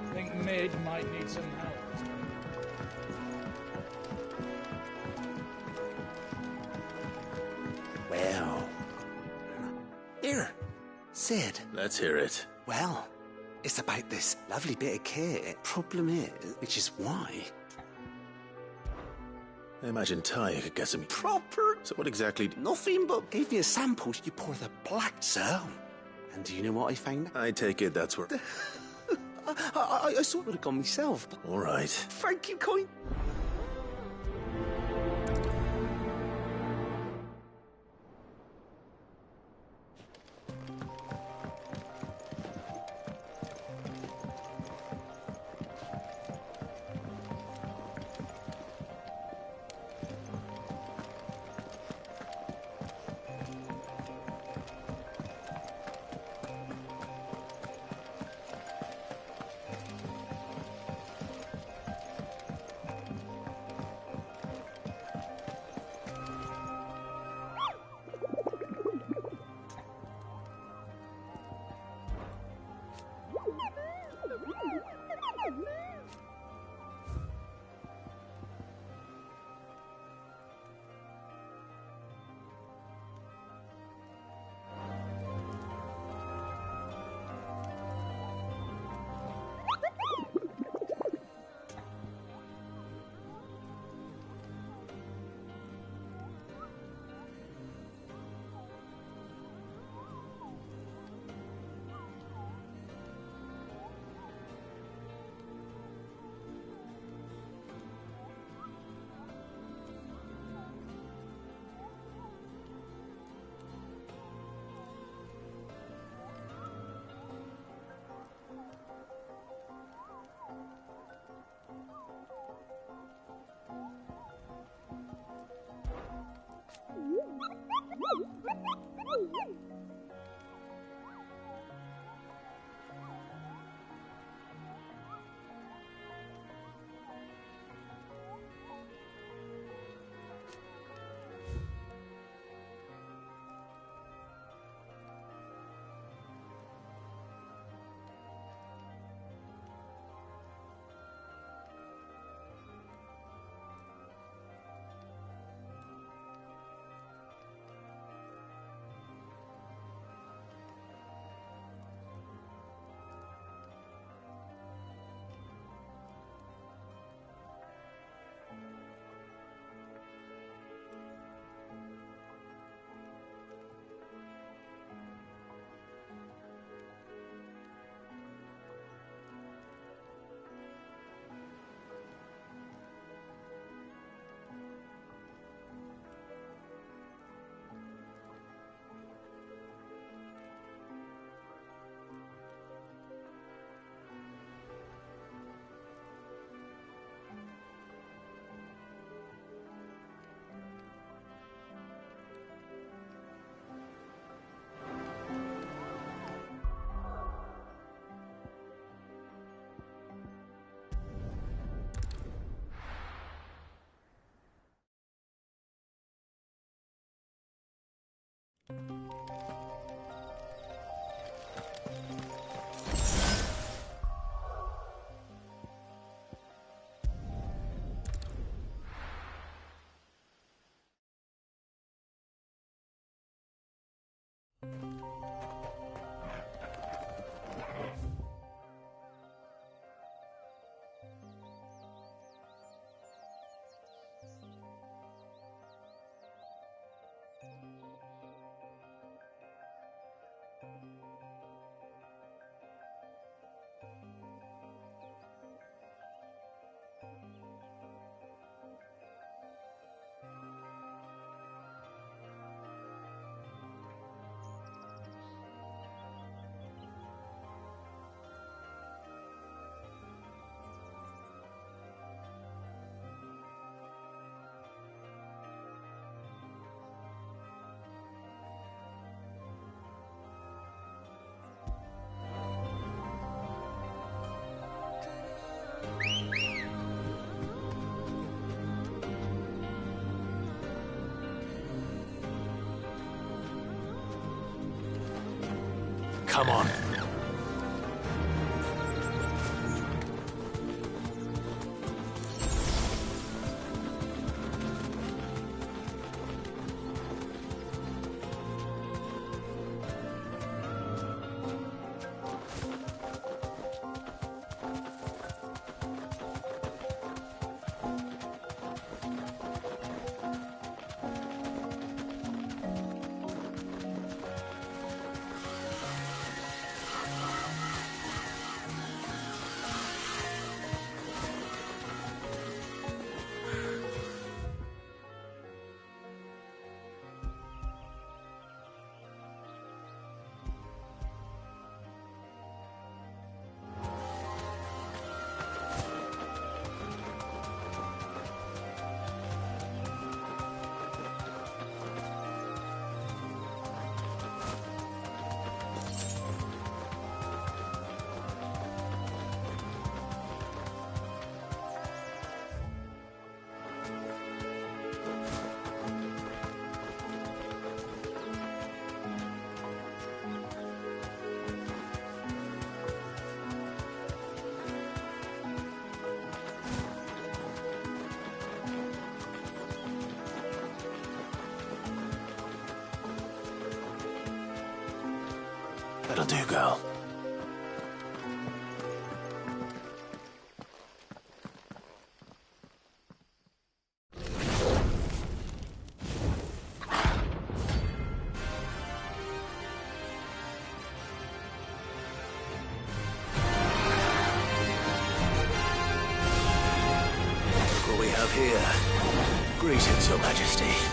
I think Mid might need some help. Well. Here, Sid. Let's hear it. Well, It's about this lovely bit of kit. Problem is, which is why. I imagine Ty could get some Proper. So what exactly? Nothing but gave me a sample. You pour the black zone. And do you know what I found? I take it that's where... I sort of would have gone myself. All right. Thank you, Coin. Come on. That'll do, girl. Look what we have here. Greetings, Your Majesty.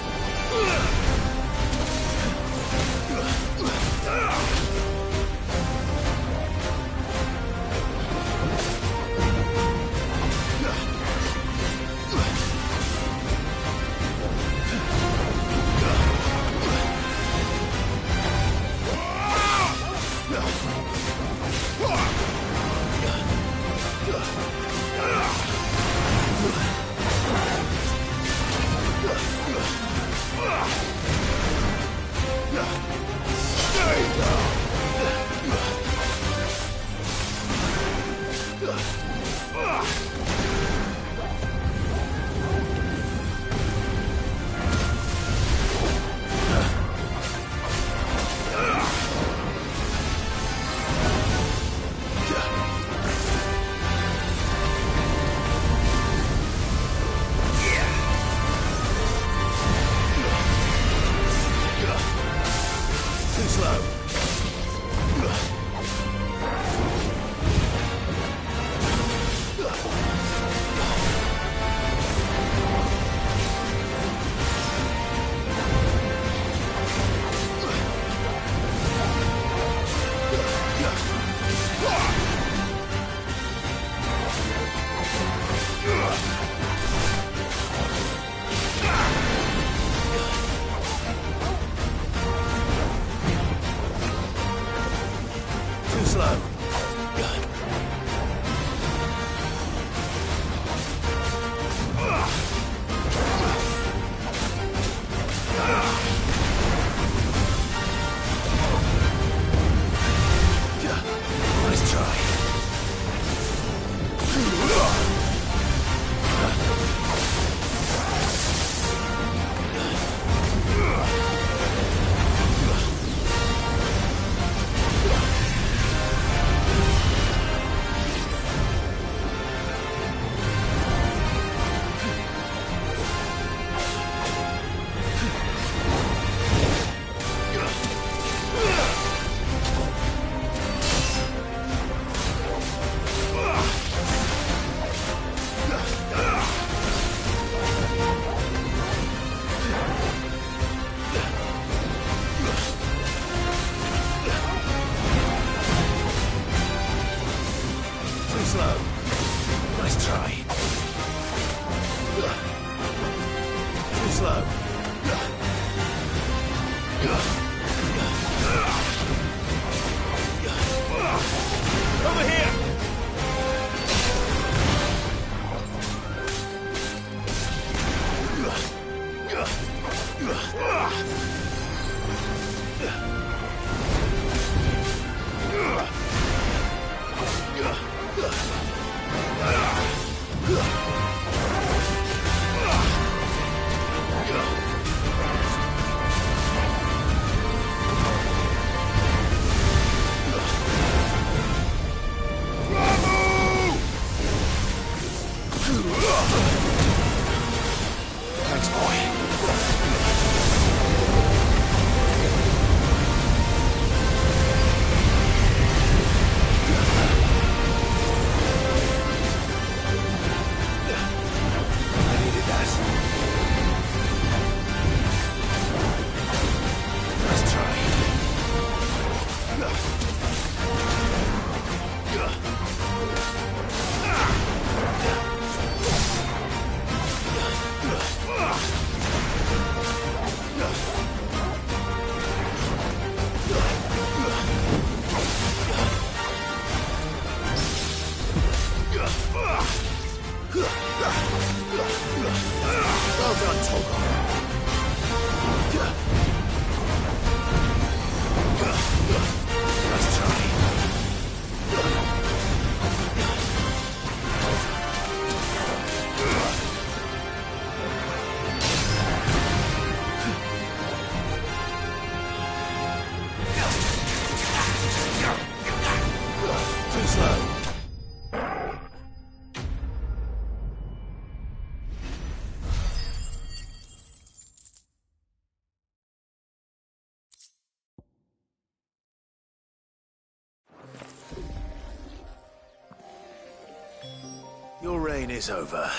Your reign is over.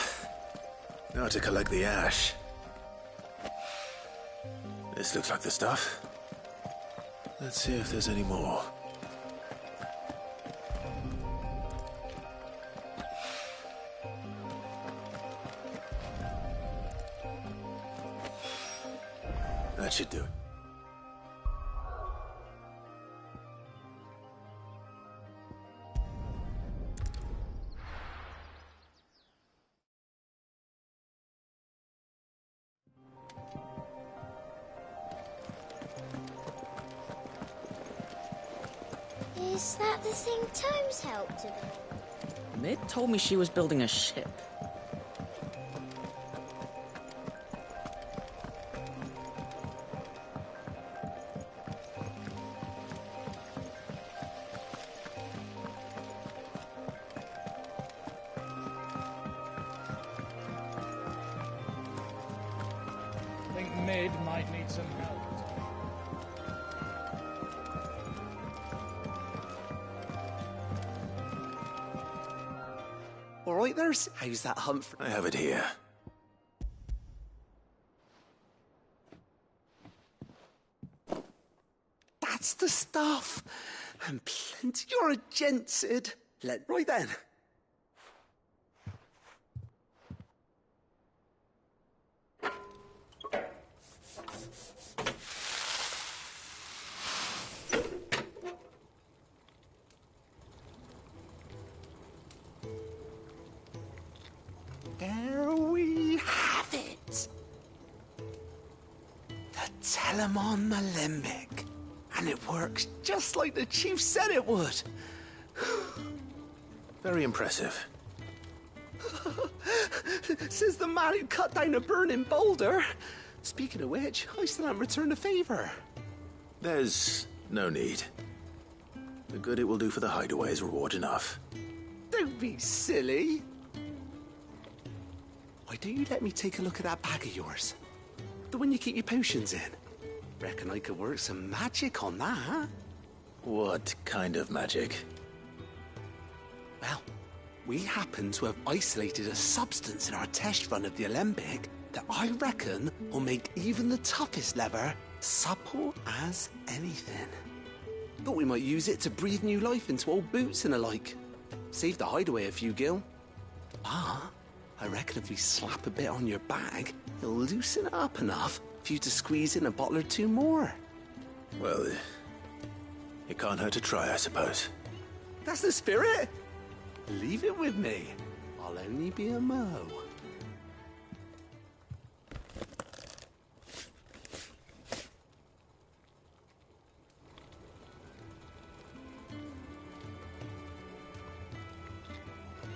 Now to collect the ash. This looks like the stuff. Let's see if there's any more. That should do it. Is that the thing Tomes helped to build? Mid told me she was building a ship. I think Mid might need some help. All right, there's. How's that hunt for... I have it here. That's the stuff. And plenty. You're a gent, Sid. Right then. There we have it. The Telemon Alembic. And it works just like the chief said it would. Very impressive. Says the man who cut down a burning boulder. Speaking of which, I still haven't returned the favor. There's no need. The good it will do for the hideaway is reward enough. Don't be silly. Why don't you let me take a look at that bag of yours? The one you keep your potions in. Reckon I could work some magic on that. What kind of magic? Well, we happen to have isolated a substance in our test run of the Alembic that I reckon will make even the toughest lever supple as anything. Thought we might use it to breathe new life into old boots and the like. Save the hideaway a few gil. Ah, I reckon if we slap a bit on your bag, it'll loosen it up enough for you to squeeze in a bottle or two more. Well, it can't hurt to try, I suppose. That's the spirit. Leave it with me. I'll only be a mo.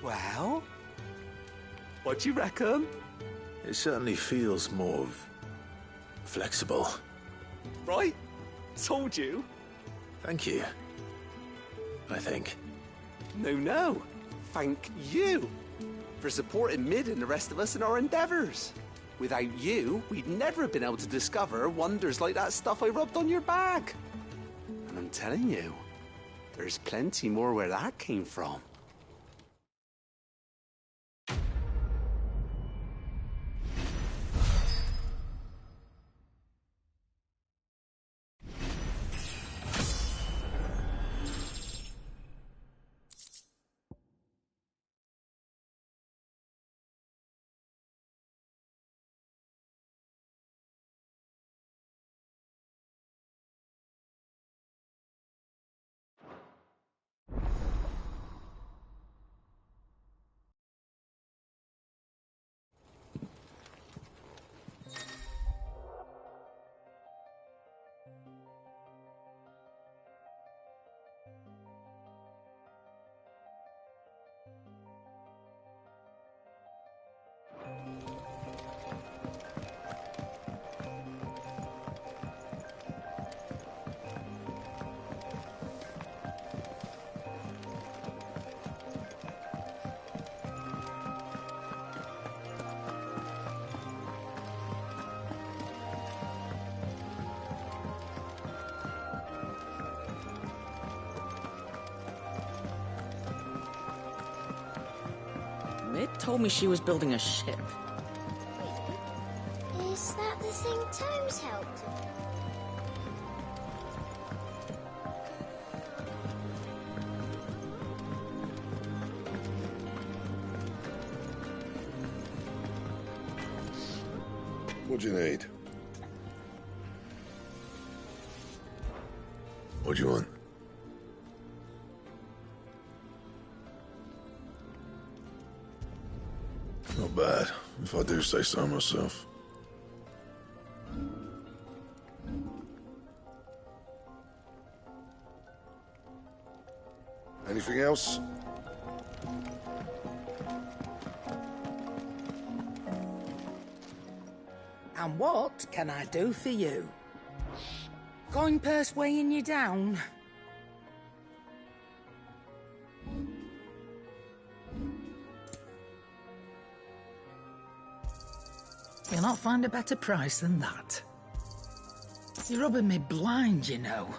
Well, what do you reckon? It certainly feels more flexible. Right? Told you. Thank you. I think. No. Thank you for supporting Mid and the rest of us in our endeavors. Without you, we'd never have been able to discover wonders like that stuff I rubbed on your bag. And I'm telling you, there's plenty more where that came from. Mid told me she was building a ship. Is that the thing Tomes helped with? What do you need? What do you want? Not bad, if I do say so myself. Anything else? And what can I do for you? Coin purse weighing you down? You'll not find a better price than that. You're rubbing me blind, you know.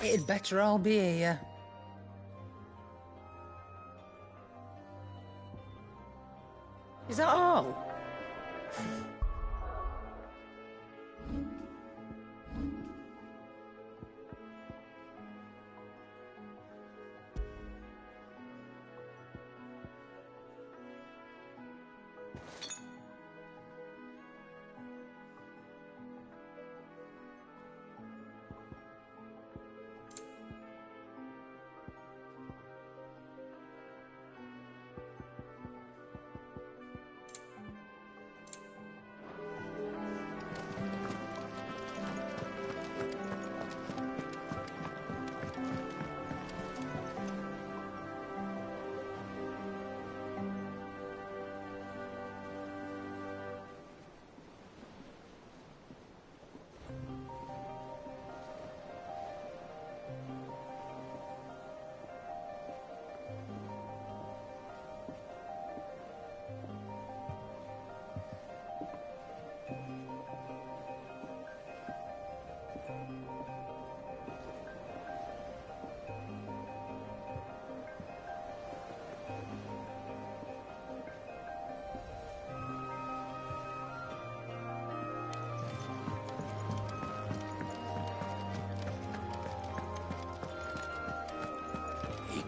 It'd better all be here. Is that all?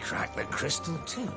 Crack the crystal too?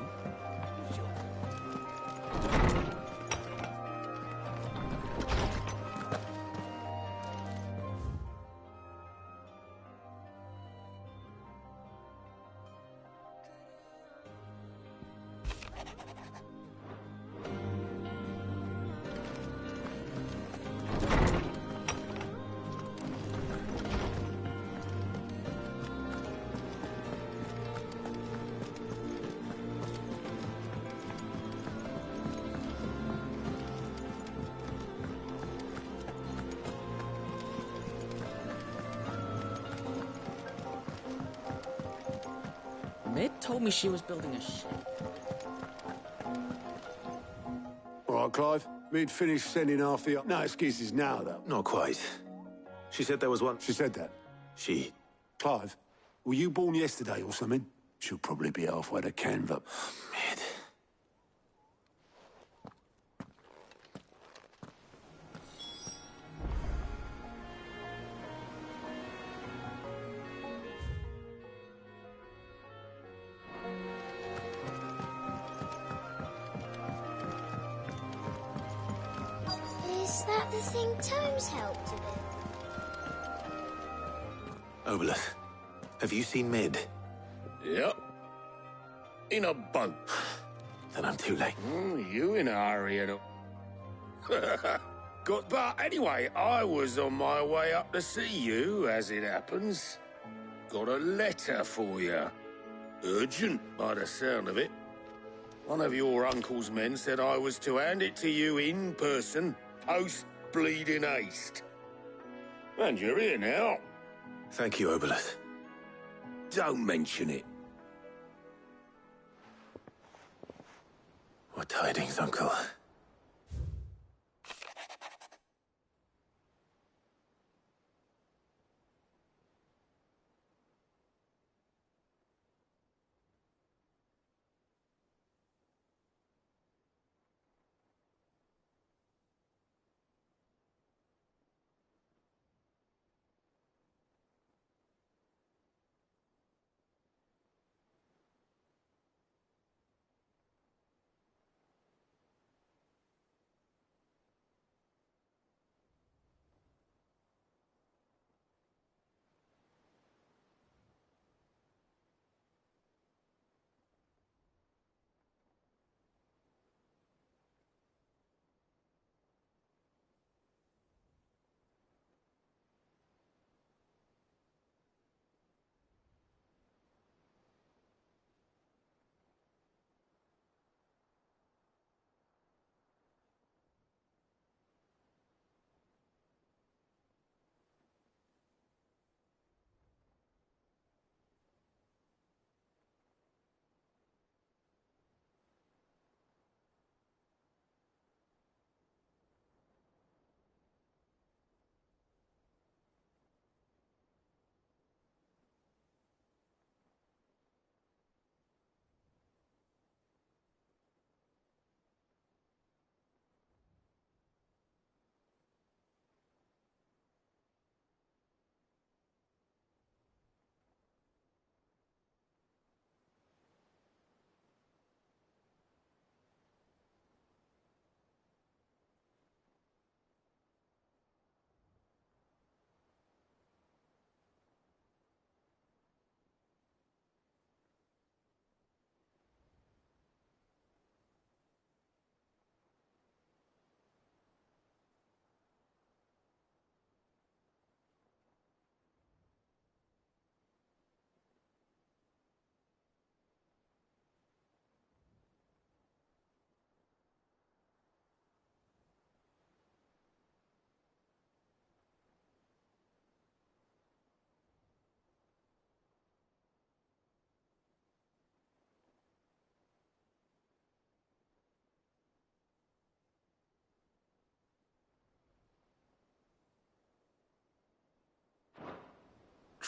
Mid told me she was building a ship. All right, Clive. We'd finished sending half the... No excuses now, though. Not quite. She said there was one... She said that? She... Clive, were you born yesterday or something? She'll probably be halfway to Canva. Mid. Is that the thing Tomes helped with? Obolus, have you seen Mid? Yep. In a boat. Then I'm too late. You in a hurry, you know. But anyway, I was on my way up to see you, as it happens. Got a letter for you. Urgent, by the sound of it. One of your uncle's men said I was to hand it to you in person, post-bleeding haste. And you're here now. Thank you, Obolus. Don't mention it. What tidings, Uncle?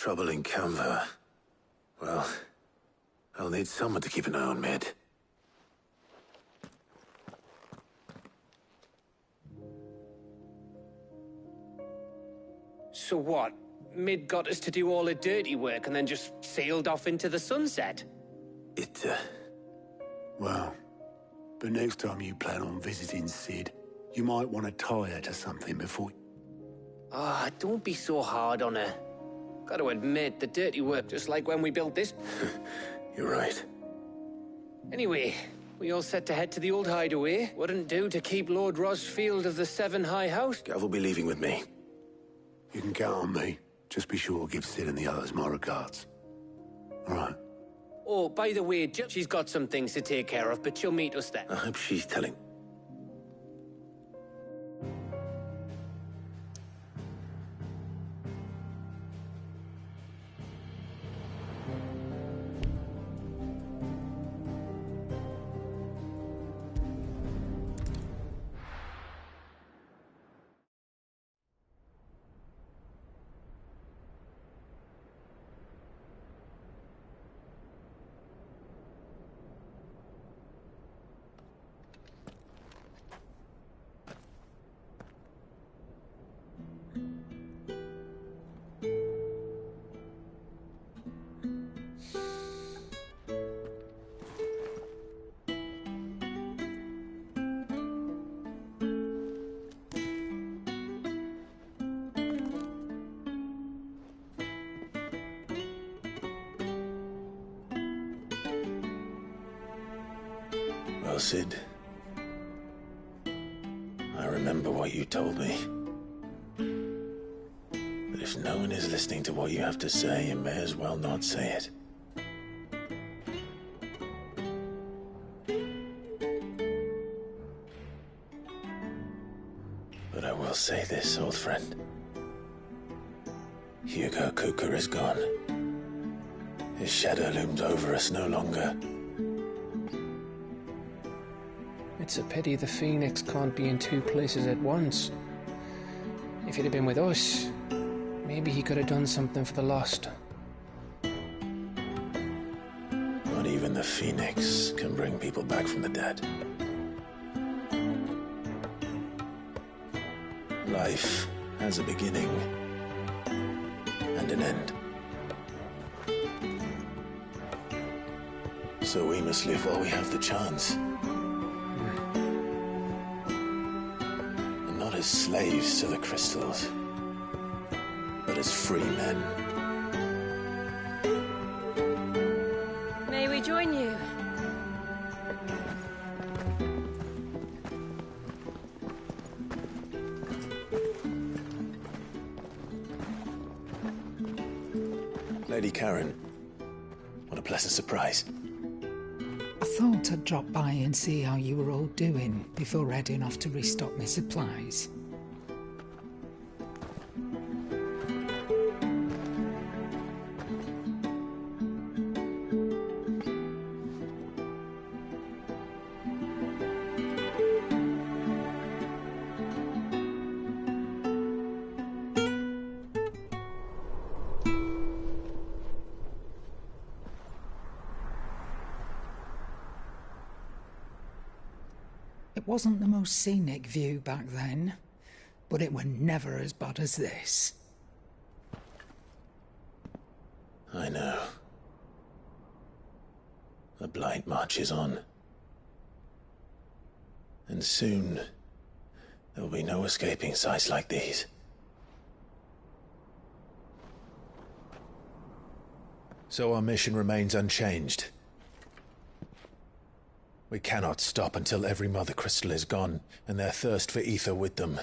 trouble in Canva. Well, I'll need someone to keep an eye on Mid. So what? Mid got us to do all the dirty work and then just sailed off into the sunset? Well, but next time you plan on visiting Sid, you might want to tie her to something before... Ah, don't be so hard on her. Gotta admit, the dirty work, just like when we built this... You're right. Anyway, we all set to head to the old hideaway. Wouldn't do to keep Lord Rosfield of the Seven High House. Gav will be leaving with me. You can count on me. Just be sure to give Sid and the others my regards. All right. Oh, by the way, she's got some things to take care of, but she'll meet us then. I hope she's telling... Well, Sid, I remember what you told me. But if no one is listening to what you have to say, you may as well not say it. But I will say this, old friend. Hugo Kuka is gone. His shadow looms over us no longer. It's a pity the Phoenix can't be in two places at once. If he'd have been with us, maybe he could have done something for the lost. Not even the Phoenix can bring people back from the dead. Life has a beginning and an end. So we must live while we have the chance. As slaves to the crystals, but as free men. May we join you? Lady Karen, what a pleasant surprise. I thought I'd drop by and see how you were all doing before heading off to restock my supplies. It wasn't the most scenic view back then, but it were never as bad as this. I know. The Blight marches on. And soon, there will be no escaping sights like these. So our mission remains unchanged. We cannot stop until every Mother Crystal is gone, and their thirst for ether with them.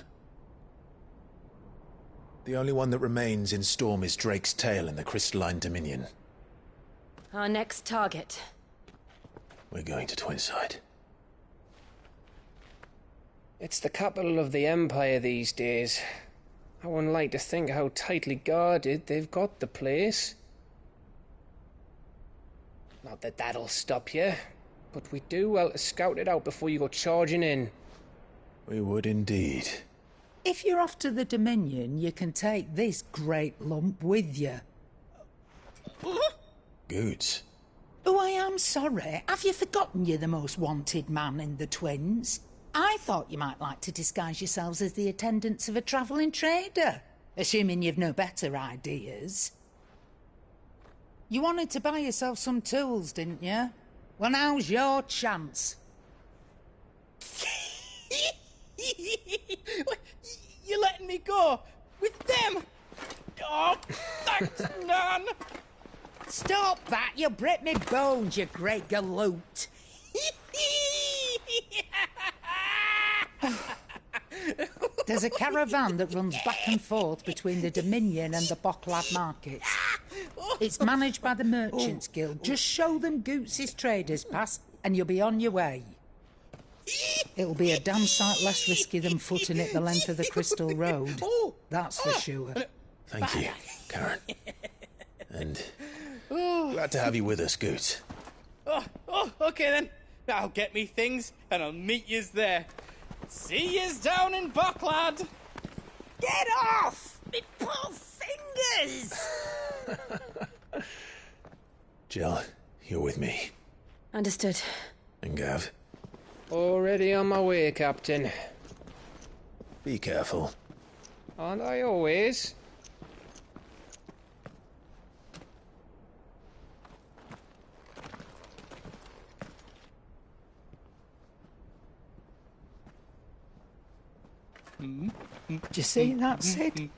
The only one that remains in Storm is Drake's Tail in the Crystalline Dominion. Our next target. We're going to Twinside. It's the capital of the Empire these days. I wouldn't like to think how tightly guarded they've got the place. Not that that'll stop you. But we do well to scout it out before you go charging in. We would indeed. If you're off to the Dominion, you can take this great lump with you. Goots. Oh, I am sorry. Have you forgotten you're the most wanted man in the Twins? I thought you might like to disguise yourselves as the attendants of a travelling trader, assuming you've no better ideas. You wanted to buy yourself some tools, didn't you? Well, now's your chance. You're letting me go? With them? Oh, thanks, Nan! Stop that! You'll break me bones, you great galoot! There's a caravan that runs back and forth between the Dominion and the Bocklad markets. It's managed by the Merchants Guild. Just show them Goots' traders pass and you'll be on your way. It'll be a damn sight less risky than footing it the length of the Crystal Road. That's for sure. Thank you, Karen. And glad to have you with us, Goots. Okay then. I'll get me things and I'll meet yous there. See yous down in Bocklad. Get off! Me poor fingers! Jill, you're with me. Understood. And Gav? Already on my way, Captain. Be careful. Aren't I always? Do you see that, Sid?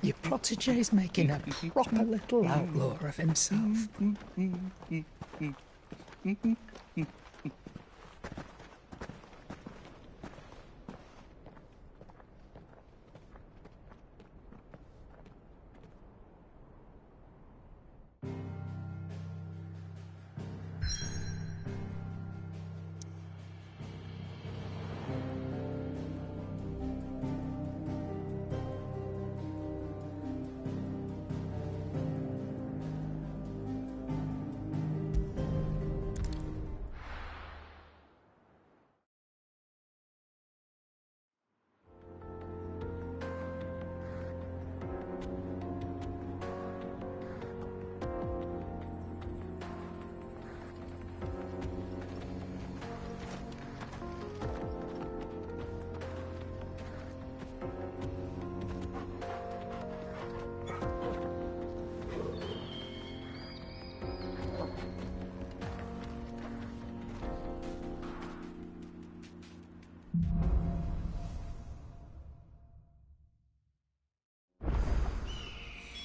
Your protege's making a proper little outlaw of himself.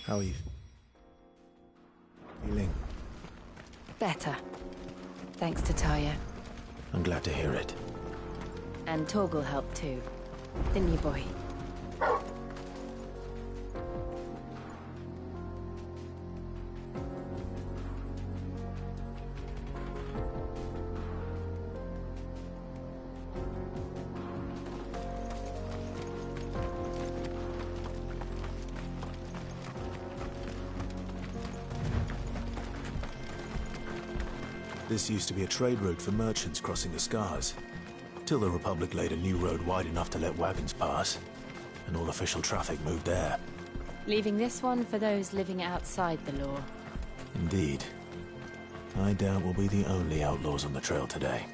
How are you feeling? Better. Thanks to Taya. I'm glad to hear it. And Torgal helped too. Didn't you, boy? This used to be a trade route for merchants crossing the Scars, till the Republic laid a new road wide enough to let wagons pass, and all official traffic moved there. Leaving this one for those living outside the law. Indeed. I doubt we'll be the only outlaws on the trail today.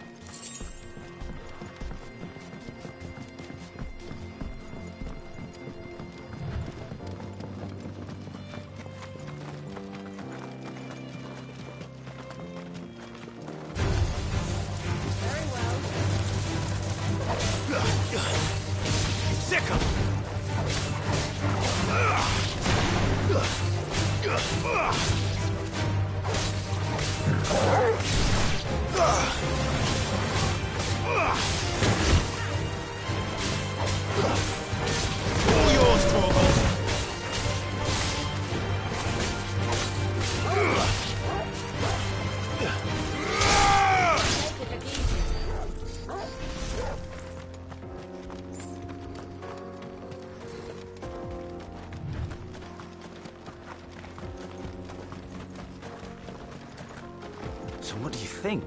So what do you think?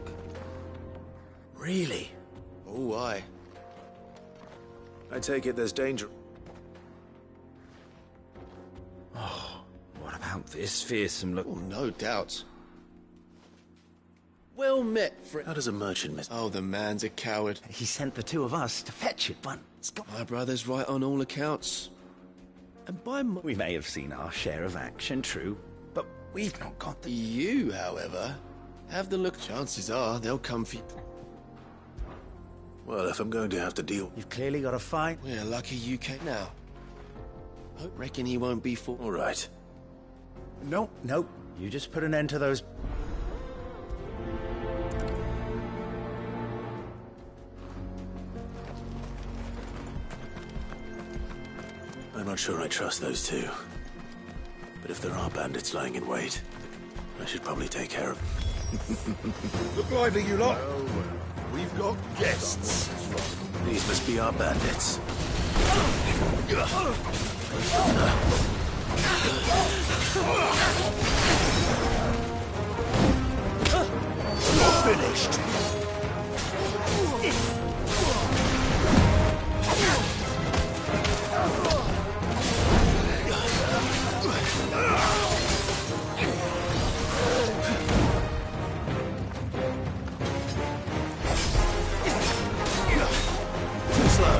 Really? Oh, why? I take it there's danger. Oh, what about this fearsome look. Oh, no doubt. Well met, friend. How does a merchant miss? Oh, the man's a coward. He sent the two of us to fetch it once. My brother's right on all accounts. And by my... We may have seen our share of action, true, but we've not got the... You, however, have the look. Chances are they'll come for you. Well, if I'm going to have to deal... You've clearly got a fight. We're lucky you came now. Reckon he won't be for... All right. Nope. You just put an end to those... I'm not sure I trust those two. But if there are bandits lying in wait, I should probably take care of them. Look lively, you lot. We've got guests. These must be our bandits. You're finished. Too slow.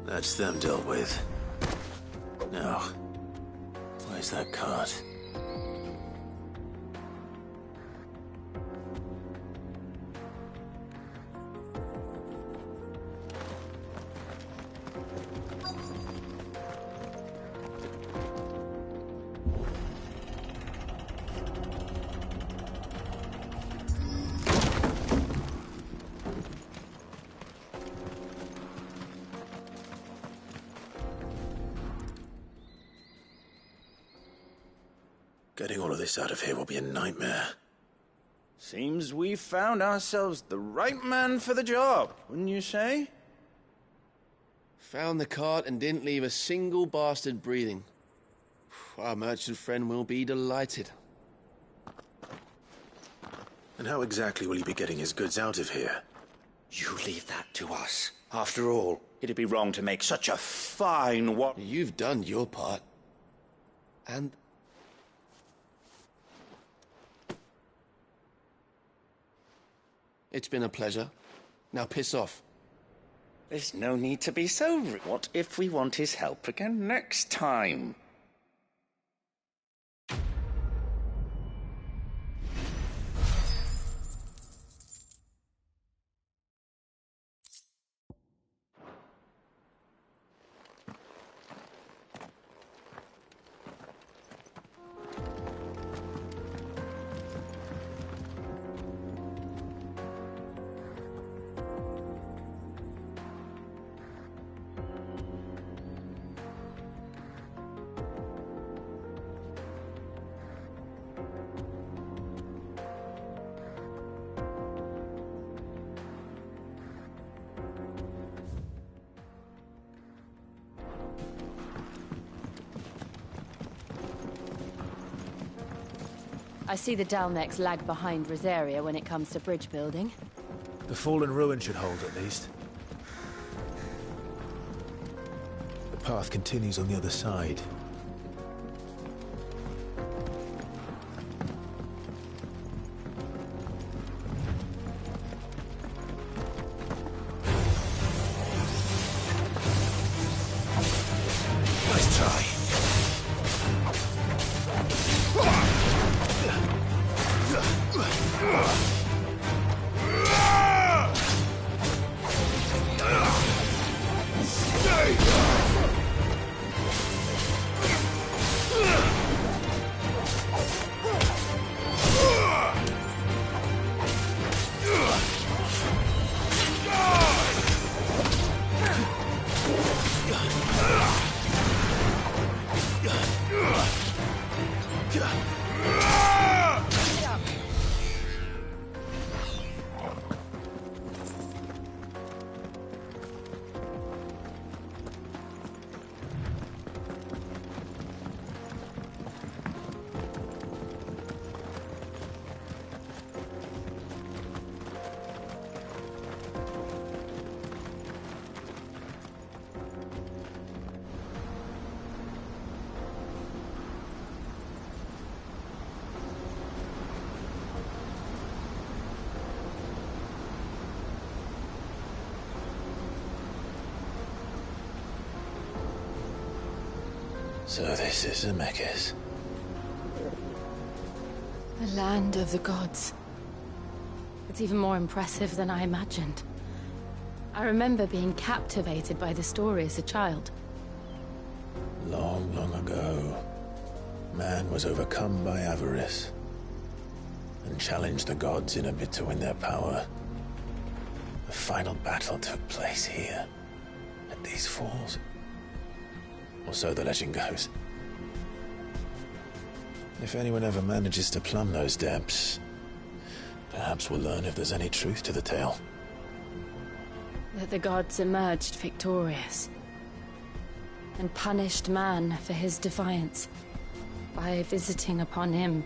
That's them dealt with. Now, where's that cart? Getting all of this out of here will be a nightmare. Seems we found ourselves the right man for the job, wouldn't you say? Found the cart and didn't leave a single bastard breathing. Our merchant friend will be delighted. And how exactly will he be getting his goods out of here? You leave that to us. After all, It'd be wrong to make such a fine what? You've done your part. And... It's been a pleasure. Now piss off. There's no need to be so rude. What if we want his help again next time? I see the Dalmex lag behind Rosaria when it comes to bridge building. The fallen ruin should hold, at least. The path continues on the other side. Nice try. So this is Zemeckis. The land of the gods. It's even more impressive than I imagined. I remember being captivated by the story as a child. Long, long ago, man was overcome by avarice and challenged the gods in a bid to win their power. The final battle took place here, at these falls. Or so the legend goes. If anyone ever manages to plumb those depths, perhaps we'll learn if there's any truth to the tale. That the gods emerged victorious and punished man for his defiance by visiting upon him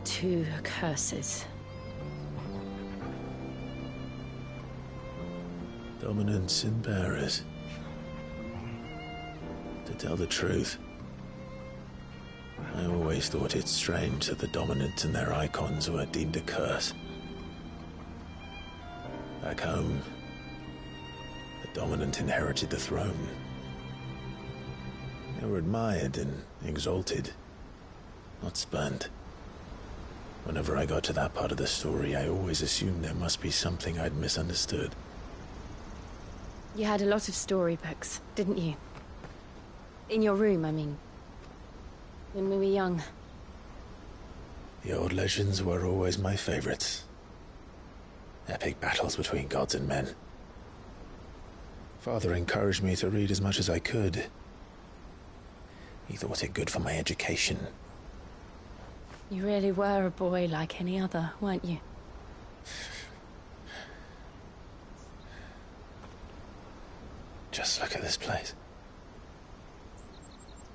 2 curses. Dominant sin bearers. To tell the truth, I always thought it strange that the dominant and their icons were deemed a curse. Back home, the dominant inherited the throne. They were admired and exalted, not spurned. Whenever I got to that part of the story, I always assumed there must be something I'd misunderstood. You had a lot of storybooks, didn't you? In your room, I mean. When we were young. The old legends were always my favorites. Epic battles between gods and men. Father encouraged me to read as much as I could. He thought it good for my education. You really were a boy like any other, weren't you? Just look at this place.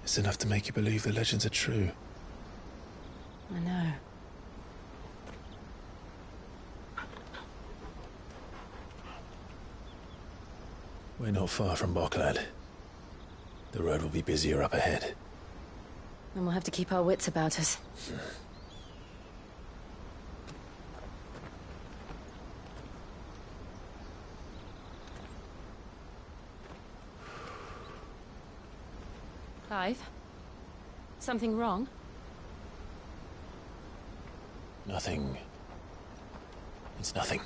It's enough to make you believe the legends are true. I know. We're not far from Boklad. The road will be busier up ahead. And we'll have to keep our wits about us. Clive? Something wrong? Nothing. It's nothing.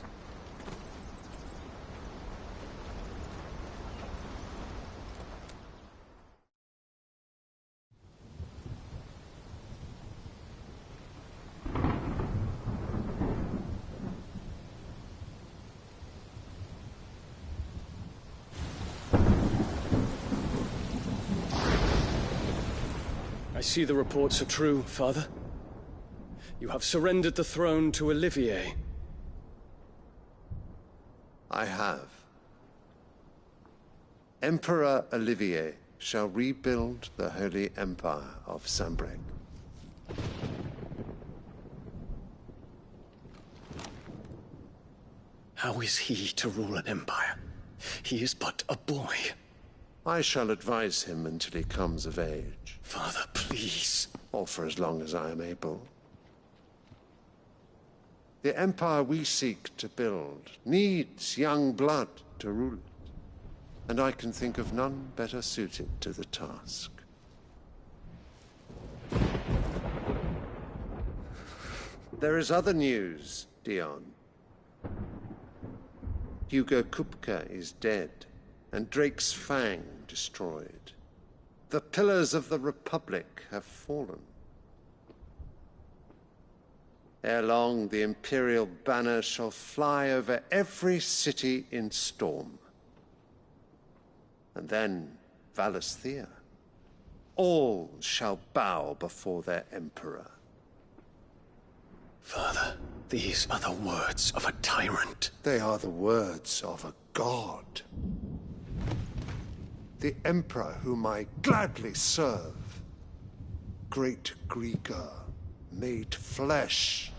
I see the reports are true, Father. You have surrendered the throne to Olivier. I have. Emperor Olivier shall rebuild the Holy Empire of Sanbreque. How is he to rule an empire? He is but a boy. I shall advise him until he comes of age. Father, please. Or for as long as I am able. The empire we seek to build needs young blood to rule it, and I can think of none better suited to the task. There is other news, Dion. Hugo Kupka is dead, and Drake's Fang destroyed. The pillars of the Republic have fallen. Ere long, the Imperial banner shall fly over every city in Storm. And then Valisthea. All shall bow before their Emperor. Father, these are the words of a tyrant. They are the words of a god. The Emperor whom I gladly serve. Great Grieger, made flesh.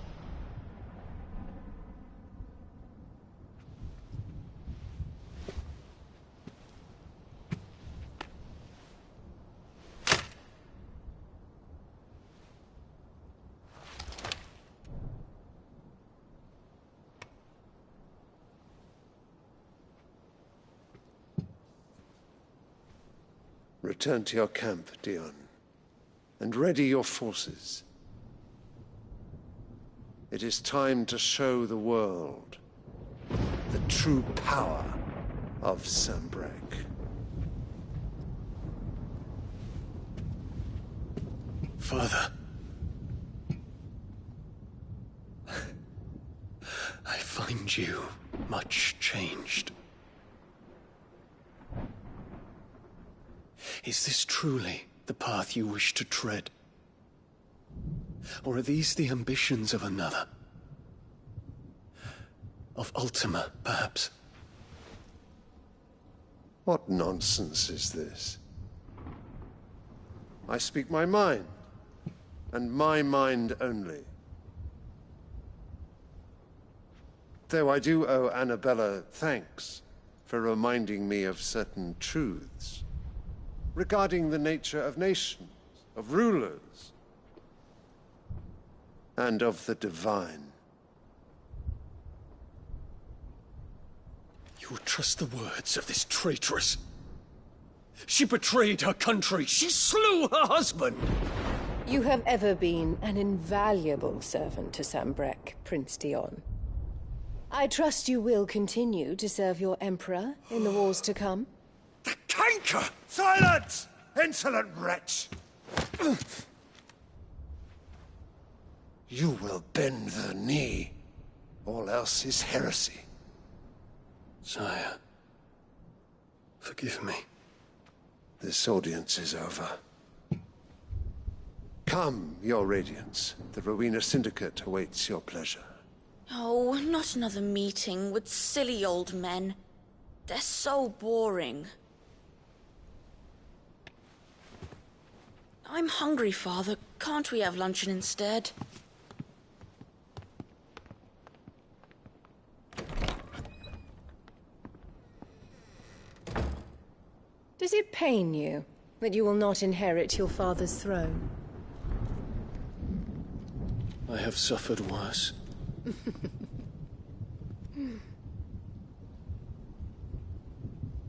Return to your camp, Dion, and ready your forces. It is time to show the world the true power of Sanbreque. Father. I find you much changed. Is this truly the path you wish to tread? Or are these the ambitions of another? Of Ultima, perhaps? What nonsense is this? I speak my mind, and my mind only. Though I do owe Annabella thanks for reminding me of certain truths regarding the nature of nations, of rulers, and of the divine. You would trust the words of this traitress? She betrayed her country. She slew her husband. You have ever been an invaluable servant to Sanbreque, Prince Dion. I trust you will continue to serve your Emperor in the wars to come. The canker! Silence! Insolent wretch! You will bend the knee. All else is heresy. Sire, forgive me. This audience is over. Come, your Radiance. The Rowena Syndicate awaits your pleasure. Oh, not another meeting with silly old men. They're so boring. I'm hungry, Father. Can't we have luncheon instead? Does it pain you that you will not inherit your father's throne? I have suffered worse.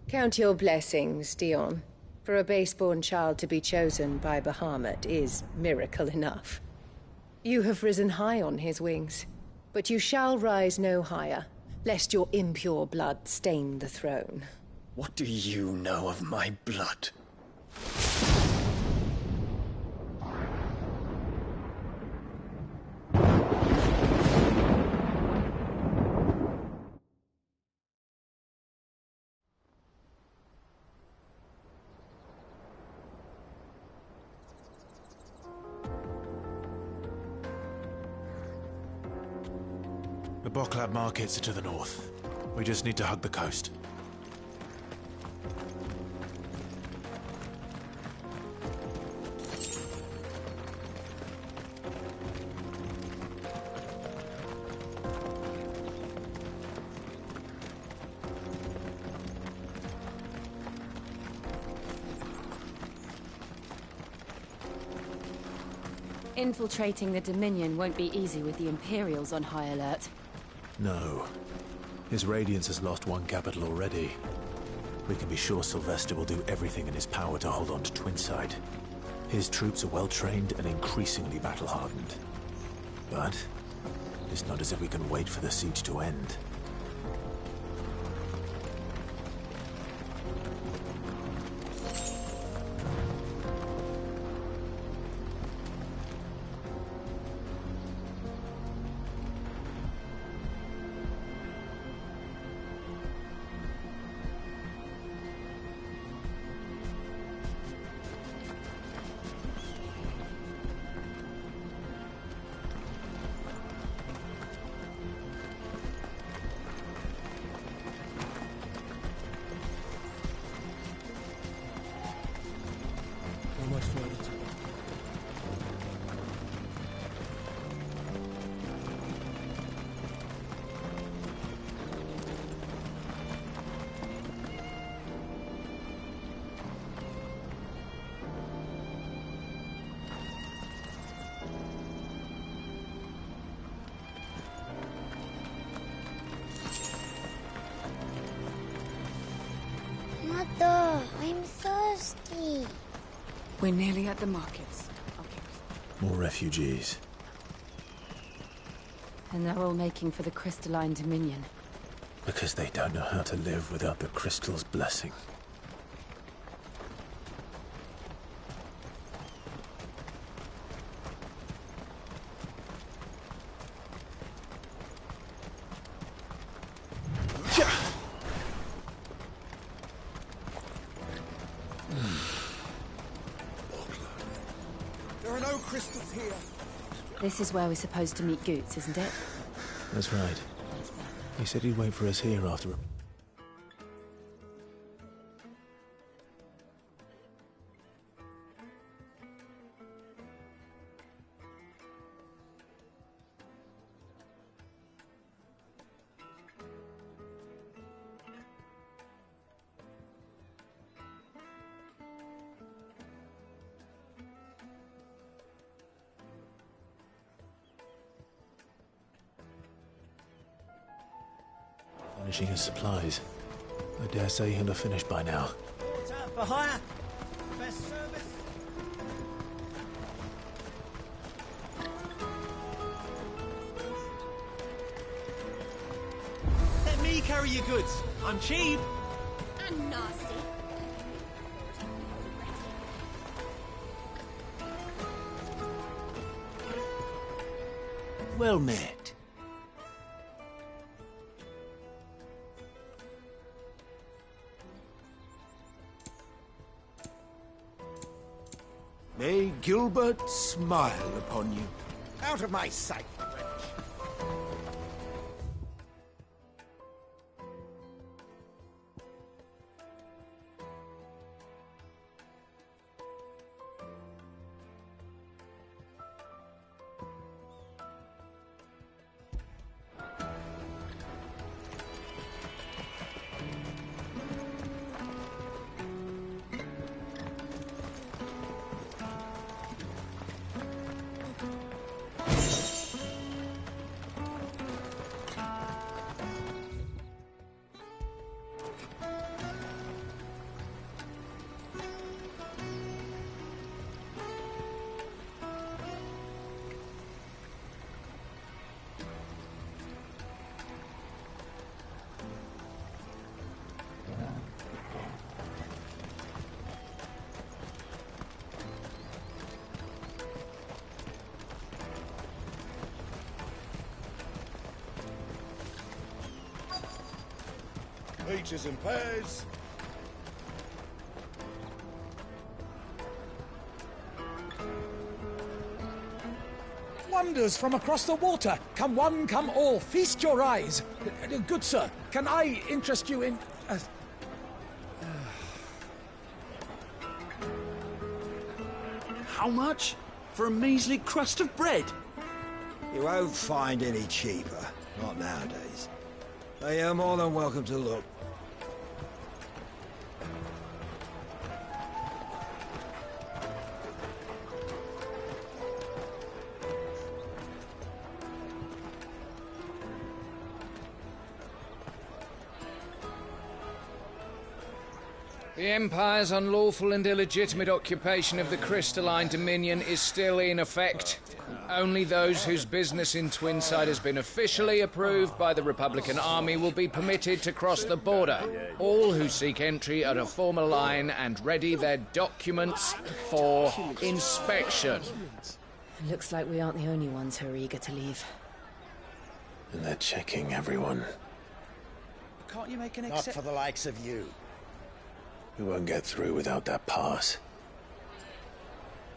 Count your blessings, Dion. For a base-born child to be chosen by Bahamut is miracle enough. You have risen high on his wings, but you shall rise no higher, lest your impure blood stain the throne. What do you know of my blood? The Boklab markets are to the north. We just need to hug the coast. Infiltrating the Dominion won't be easy with the Imperials on high alert. No. His Radiance has lost one capital already. We can be sure Sylvester will do everything in his power to hold on to Twinside. His troops are well-trained and increasingly battle-hardened. But it's not as if we can wait for the siege to end. Mother, I'm thirsty. We're nearly at the markets. More refugees. And they're all making for the Crystalline Dominion. Because they don't know how to live without the crystal's blessing. There are no crystals here. This is where we're supposed to meet Goots, isn't it? That's right. He said he'd wait for us here after. Finishing his supplies. I dare say he'll have finished by now. For hire. Best service. Let me carry your goods. I'm cheap. And nasty. Well met. May Gilbert smile upon you. Out of my sight. peaches and pears. Wonders from across the water. Come one, come all. Feast your eyes. Good sir, can I interest you in... How much? For a measly crust of bread? You won't find any cheaper. Not nowadays. But you're more than welcome to look. The Empire's unlawful and illegitimate occupation of the Crystalline Dominion is still in effect. Only those whose business in Twinside has been officially approved by the Republican Army will be permitted to cross the border. All who seek entry are to form a line and ready their documents for inspection. It looks like we aren't the only ones who are eager to leave. And they're checking everyone. Can't you make an Not exception? for the likes of you. We won't get through without that pass.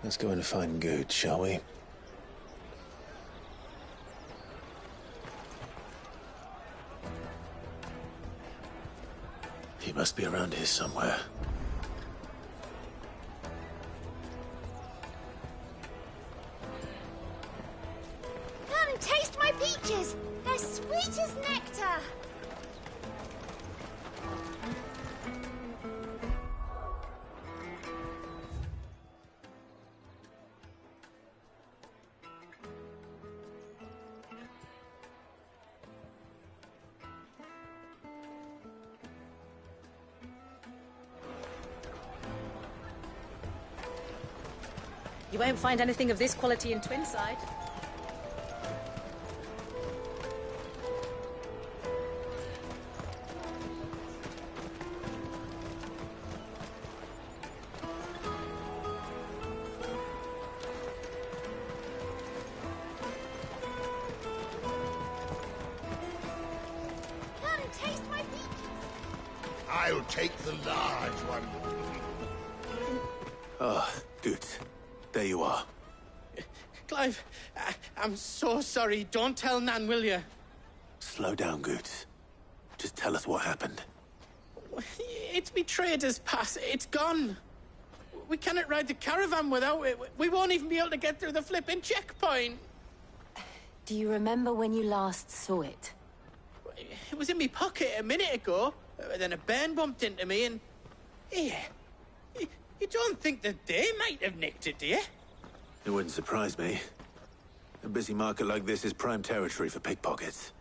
Let's go and find Good, shall we? He must be around here somewhere. Come and taste my peaches. They're sweet as nectar. You won't find anything of this quality in Twinside. Come and taste my peaches. I'll take the large one. Ah, Good. There you are. Clive, I'm so sorry. Don't tell Nan, will you? Slow down, Good. Just tell us what happened. It's me trader's pass. It's gone. We cannot ride the caravan without it. We won't even be able to get through the flipping checkpoint. Do you remember when you last saw it? It was in my pocket a minute ago. Then a bairn bumped into me and... Yeah. You don't think that they might have nicked it, do you? It wouldn't surprise me. A busy market like this is prime territory for pickpockets.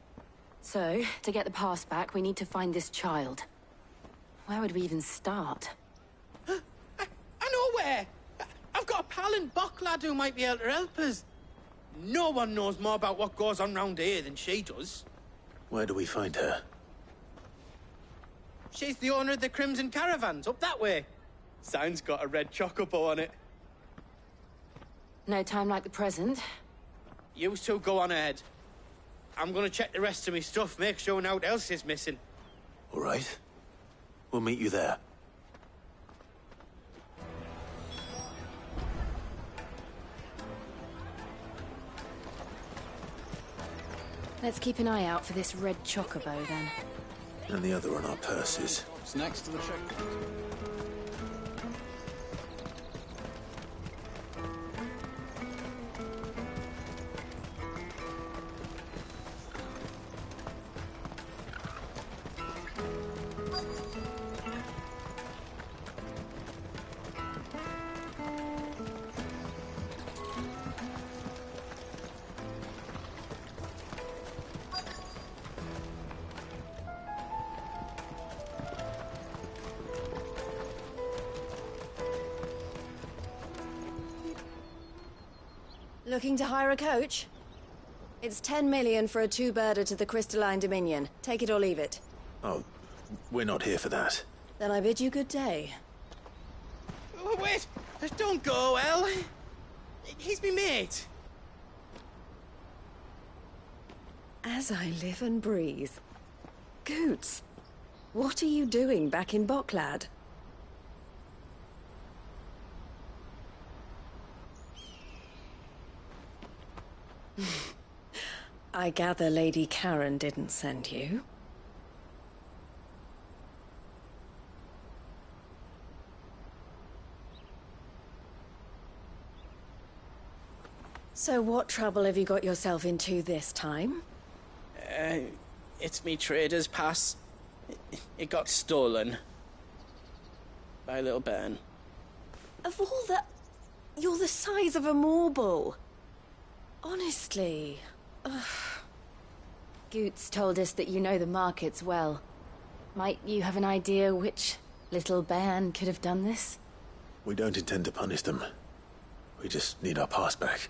So, to get the pass back, we need to find this child. Where would we even start? I know where! I've got a pal in Bock lad who might be able to help us. No one knows more about what goes on round here than she does. Where do we find her? She's the owner of the Crimson Caravans, up that way. Sign's got a red chocobo on it. No time like the present. You two go on ahead. I'm gonna check the rest of my stuff, make sure naught else is missing. All right. We'll meet you there. Let's keep an eye out for this red chocobo, then. And the other on our purses. It's next to the checkpoint. Looking to hire a coach? It's 10 million for a two-birder to the Crystalline Dominion. Take it or leave it. Oh, we're not here for that. Then I bid you good day. Oh, wait! Don't go, El. He's me mate. As I live and breathe. Goots. What are you doing back in Boklad? I gather Lady Karen didn't send you. So what trouble have you got yourself into this time? It's me trader's pass. It got stolen. By a little bairn. Of all the... You're the size of a marble. Honestly. Ugh. Goots told us that you know the markets well. Might you have an idea which little bairn could have done this? We don't intend to punish them. We just need our pass back.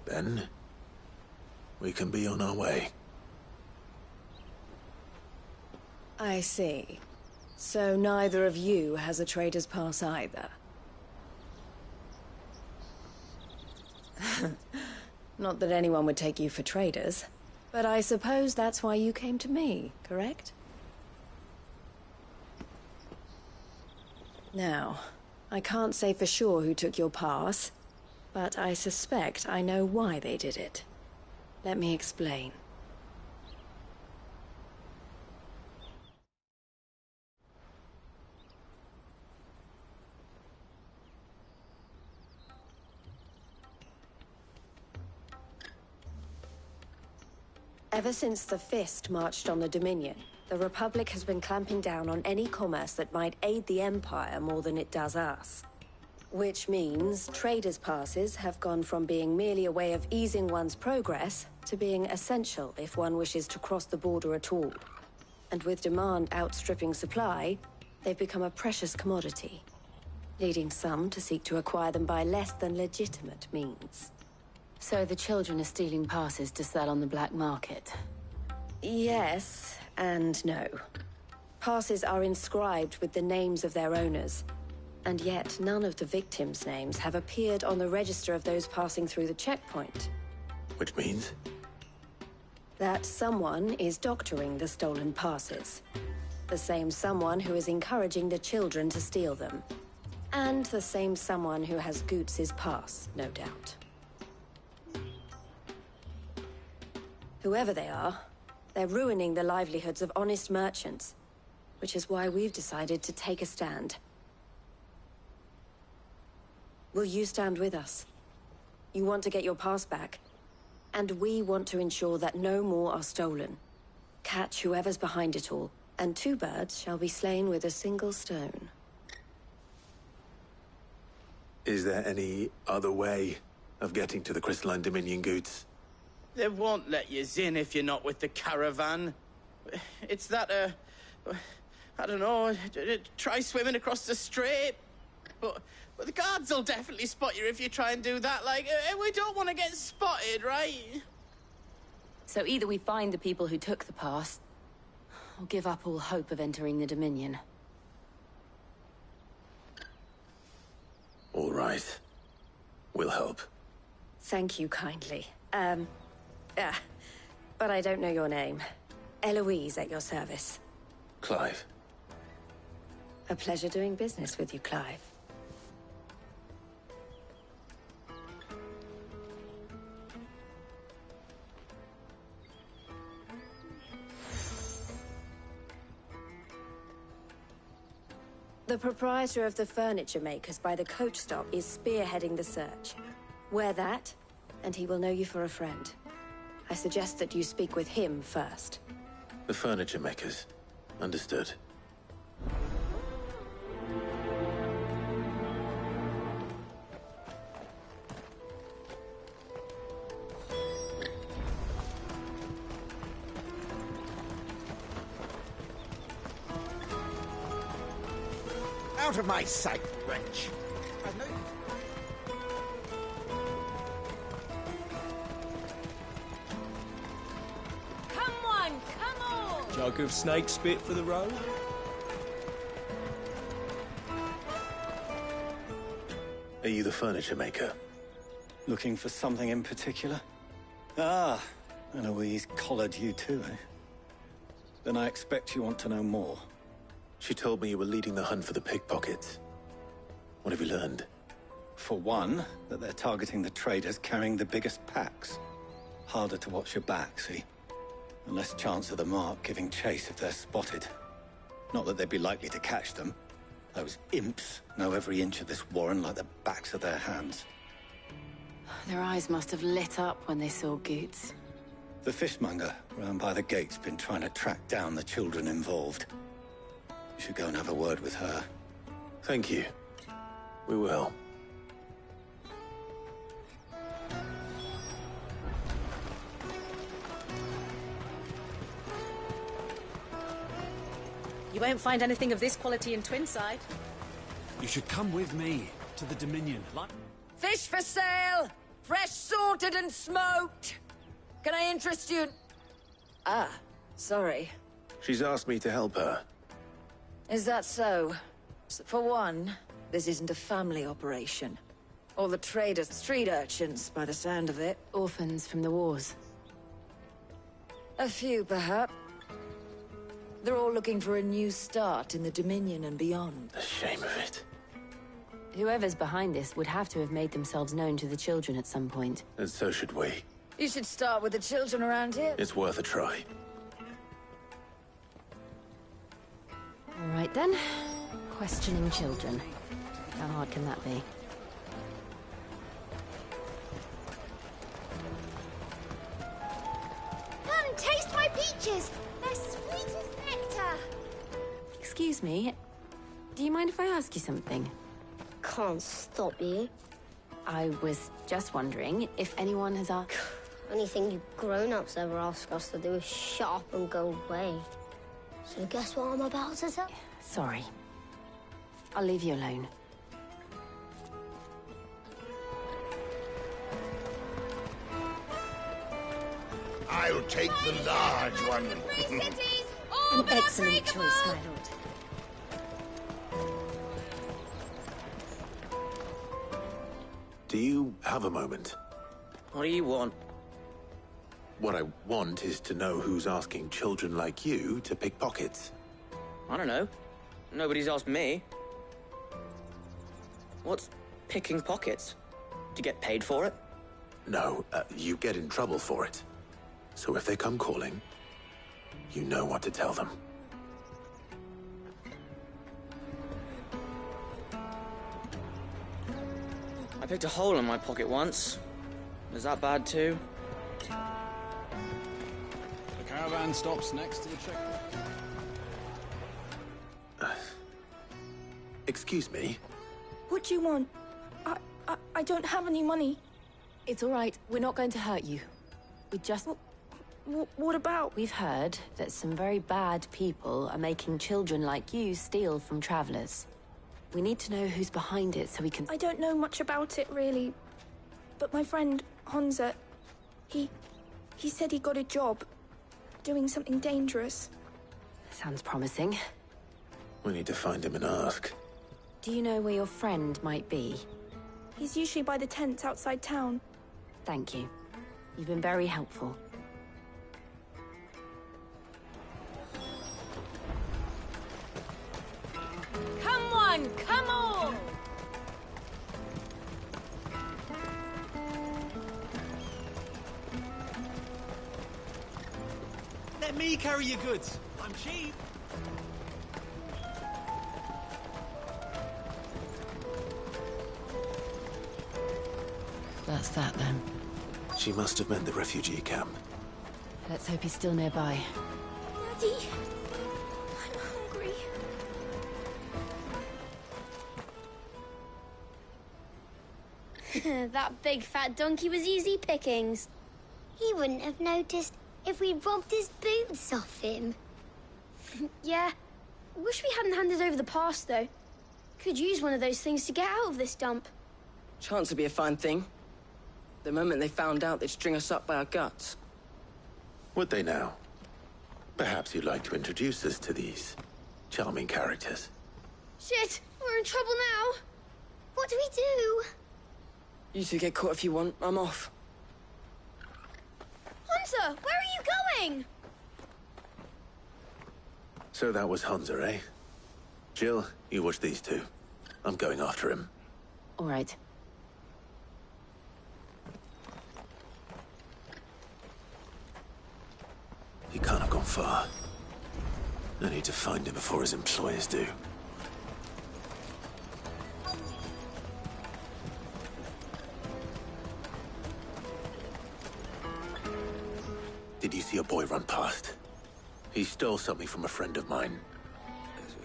Then, we can be on our way. I see. So neither of you has a trader's pass either. Not that anyone would take you for traders, but I suppose that's why you came to me, correct? Now, I can't say for sure who took your pass, but I suspect I know why they did it. Let me explain. Ever since the Fist marched on the Dominion, the Republic has been clamping down on any commerce that might aid the Empire more than it does us. Which means traders' passes have gone from being merely a way of easing one's progress to being essential if one wishes to cross the border at all. And with demand outstripping supply, they've become a precious commodity, leading some to seek to acquire them by less than legitimate means. So the children are stealing passes to sell on the black market? Yes, and no. Passes are inscribed with the names of their owners, and yet none of the victims' names have appeared on the register of those passing through the checkpoint. Which means? That someone is doctoring the stolen passes. The same someone who is encouraging the children to steal them. And the same someone who has Goots' pass, no doubt. Whoever they are, they're ruining the livelihoods of honest merchants, which is why we've decided to take a stand. Will you stand with us? You want to get your pass back, and we want to ensure that no more are stolen. Catch whoever's behind it all, and 2 birds shall be slain with a single stone. Is there any other way of getting to the Crystalline Dominion, Goots? They won't let you in if you're not with the caravan. It's that, I don't know, try swimming across the strait. But the guards will definitely spot you if you try and do that. Like, we don't want to get spotted, right? So either we find the people who took the pass, or give up all hope of entering the Dominion. All right. We'll help. Thank you kindly. But I don't know your name. Eloise at your service. Clive. A pleasure doing business with you, Clive. The proprietor of the furniture makers by the coach stop is spearheading the search. Wear that, and he will know you for a friend. I suggest that you speak with him first. The furniture makers. Understood. Out of my sight, wretch! Jug of snake spit for the road? Are you the furniture maker? Looking for something in particular? Ah, Eloise collared you too, eh? Then I expect you want to know more. She told me you were leading the hunt for the pickpockets. What have you learned? For one, that they're targeting the traders carrying the biggest packs. Harder to watch your back, see? And less chance of the mark giving chase if they're spotted. Not that they'd be likely to catch them. Those imps know every inch of this warren like the backs of their hands. Their eyes must have lit up when they saw Goots. The fishmonger round by the gate's been trying to track down the children involved. You should go and have a word with her. Thank you. We will. You won't find anything of this quality in Twinside. You should come with me to the Dominion. Fish for sale! Fresh sorted and smoked! Can I interest you in... Ah, sorry. She's asked me to help her. Is that so? For one, this isn't a family operation. All the traders, street urchins, by the sound of it. Orphans from the wars. A few, perhaps. They're all looking for a new start in the Dominion and beyond. The shame of it. Whoever's behind this would have to have made themselves known to the children at some point. And so should we. You should start with the children around here. It's worth a try. All right then. Questioning children. How hard can that be? Come, taste my peaches! They're sweet as nectar! Excuse me. Do you mind if I ask you something? Can't stop you. I was just wondering if anyone has asked... Anything you grown-ups ever ask us to do is shut up and go away. So guess what I'm about to tell? Sorry. I'll leave you alone. I'll take the large one. An excellent choice, my lord. Do you have a moment? What do you want? What I want is to know who's asking children like you to pick pockets. I don't know. Nobody's asked me. What's picking pockets? Do you get paid for it? No, you get in trouble for it. So if they come calling, you know what to tell them. I picked a hole in my pocket once. Is that bad too? The caravan stops next to the checkpoint. Excuse me? What do you want? I don't have any money. It's all right. We're not going to hurt you. We just... What about? We've heard that some very bad people are making children like you steal from travelers. We need to know who's behind it so we can... I don't know much about it, really. But my friend, Honza, he said he got a job doing something dangerous. Sounds promising. We need to find him and ask. Do you know where your friend might be? He's usually by the tents outside town. Thank you. You've been very helpful. Come on, come on! Let me carry your goods. I'm cheap. That's that then. She must have meant the refugee camp. Let's hope he's still nearby. Daddy, I'm hungry. That big fat donkey was easy pickings. He wouldn't have noticed if we robbed his boots off him. Yeah. Wish we hadn't handed over the pass, though. Could use one of those things to get out of this dump. Chance would be a fine thing. The moment they found out, they'd string us up by our guts. Would they now? Perhaps you'd like to introduce us to these charming characters. Shit, we're in trouble now. What do we do? You two get caught if you want. I'm off. Hunter, where are you going? So that was Hunza, eh? Jill, you watch these two. I'm going after him. All right. He can't have gone far. I need to find him before his employers do. Did you see a boy run past? He stole something from a friend of mine.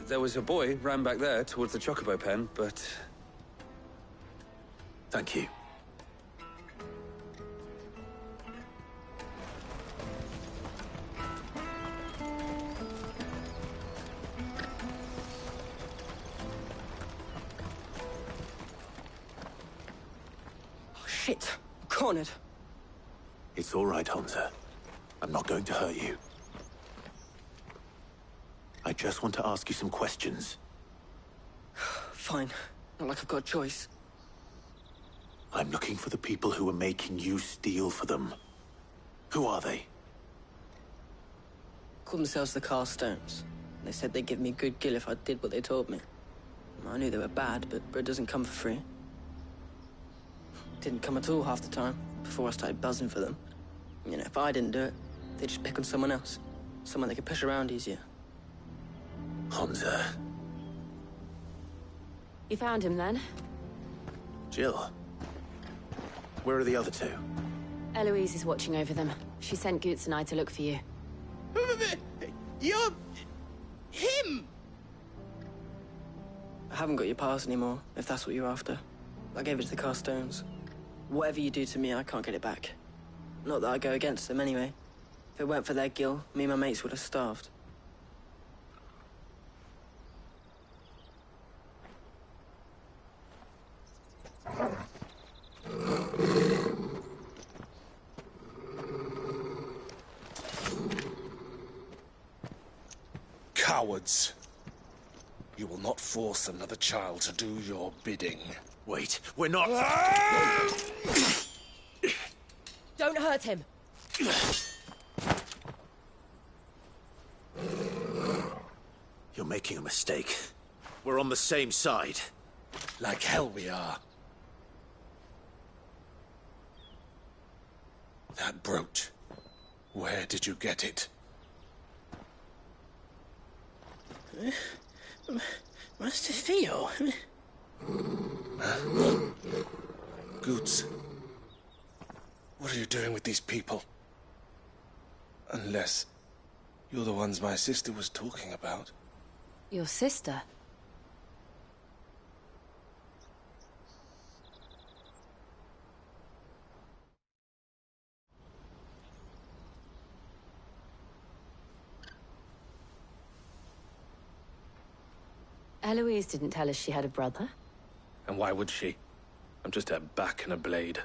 There was a boy ran back there towards the Chocobo pen, but... Thank you. Oh, shit. I'm cornered. It's all right, Hansa. I'm not going to hurt you. I just want to ask you some questions. Fine. Not like I've got a choice. I'm looking for the people who are making you steal for them. Who are they? Called themselves the Carstones. They said they'd give me good gill if I did what they told me. I knew they were bad, but bread doesn't come for free. Didn't come at all half the time, before I started buzzing for them. You know, if I didn't do it, they'd just pick on someone else. Someone they could push around easier. Hansa. You found him then? Jill. Where are the other two? Eloise is watching over them. She sent Goots and I to look for you. You're... him! I haven't got your pass anymore, if that's what you're after. I gave it to the Carstones. Whatever you do to me, I can't get it back. Not that I go against them anyway. If it weren't for their gill, me and my mates would have starved. Cowards. You will not force another child to do your bidding. Wait, we're not... Don't hurt him. You're making a mistake. We're on the same side. Like hell we are. That brooch. Where did you get it? Master Theo? Goots. What are you doing with these people? Unless you're the ones my sister was talking about. Your sister? Eloise didn't tell us she had a brother. And why would she? I'm just her back and a blade.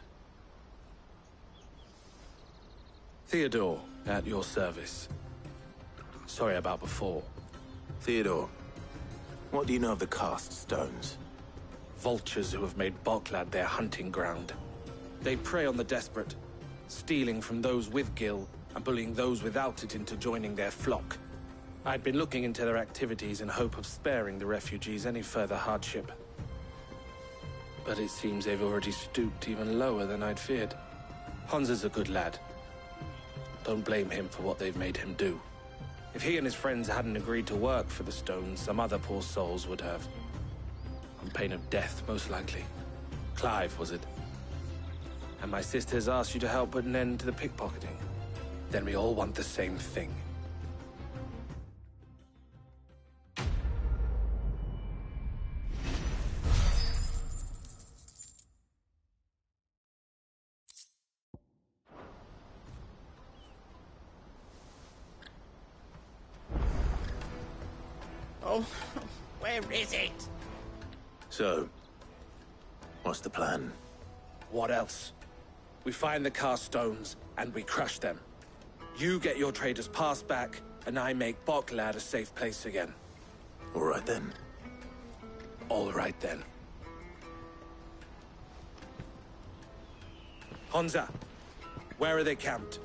Theodore, at your service. Sorry about before. Theodore, what do you know of the cast stones? Vultures who have made Boklad their hunting ground. They prey on the desperate, stealing from those with gil and bullying those without it into joining their flock. I'd been looking into their activities in hope of sparing the refugees any further hardship. But it seems they've already stooped even lower than I'd feared. Hansa's a good lad. Don't blame him for what they've made him do. If he and his friends hadn't agreed to work for the stones, some other poor souls would have. On pain of death, most likely. Clive, was it? And my sisters asked you to help put an end to the pickpocketing. Then we all want the same thing. Oh, where is it? So, what's the plan? What else? We find the cast stones, and we crush them. You get your trader's pass back, and I make Boklad a safe place again. All right then. All right then. Hansa, where are they camped?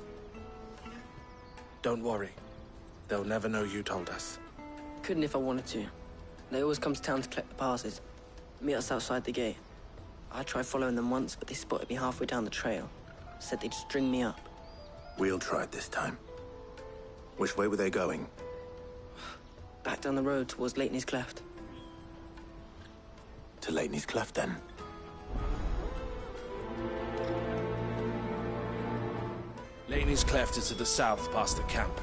Don't worry. They'll never know you told us. Couldn't if I wanted to. They always come to town to collect the passes. Meet us outside the gate. I tried following them once, but they spotted me halfway down the trail. Said they'd string me up. We'll try it this time. Which way were they going? Back down the road towards Lateney's Cleft. To Lateney's Cleft, then. Laney's Cleft is to the south, past the camp.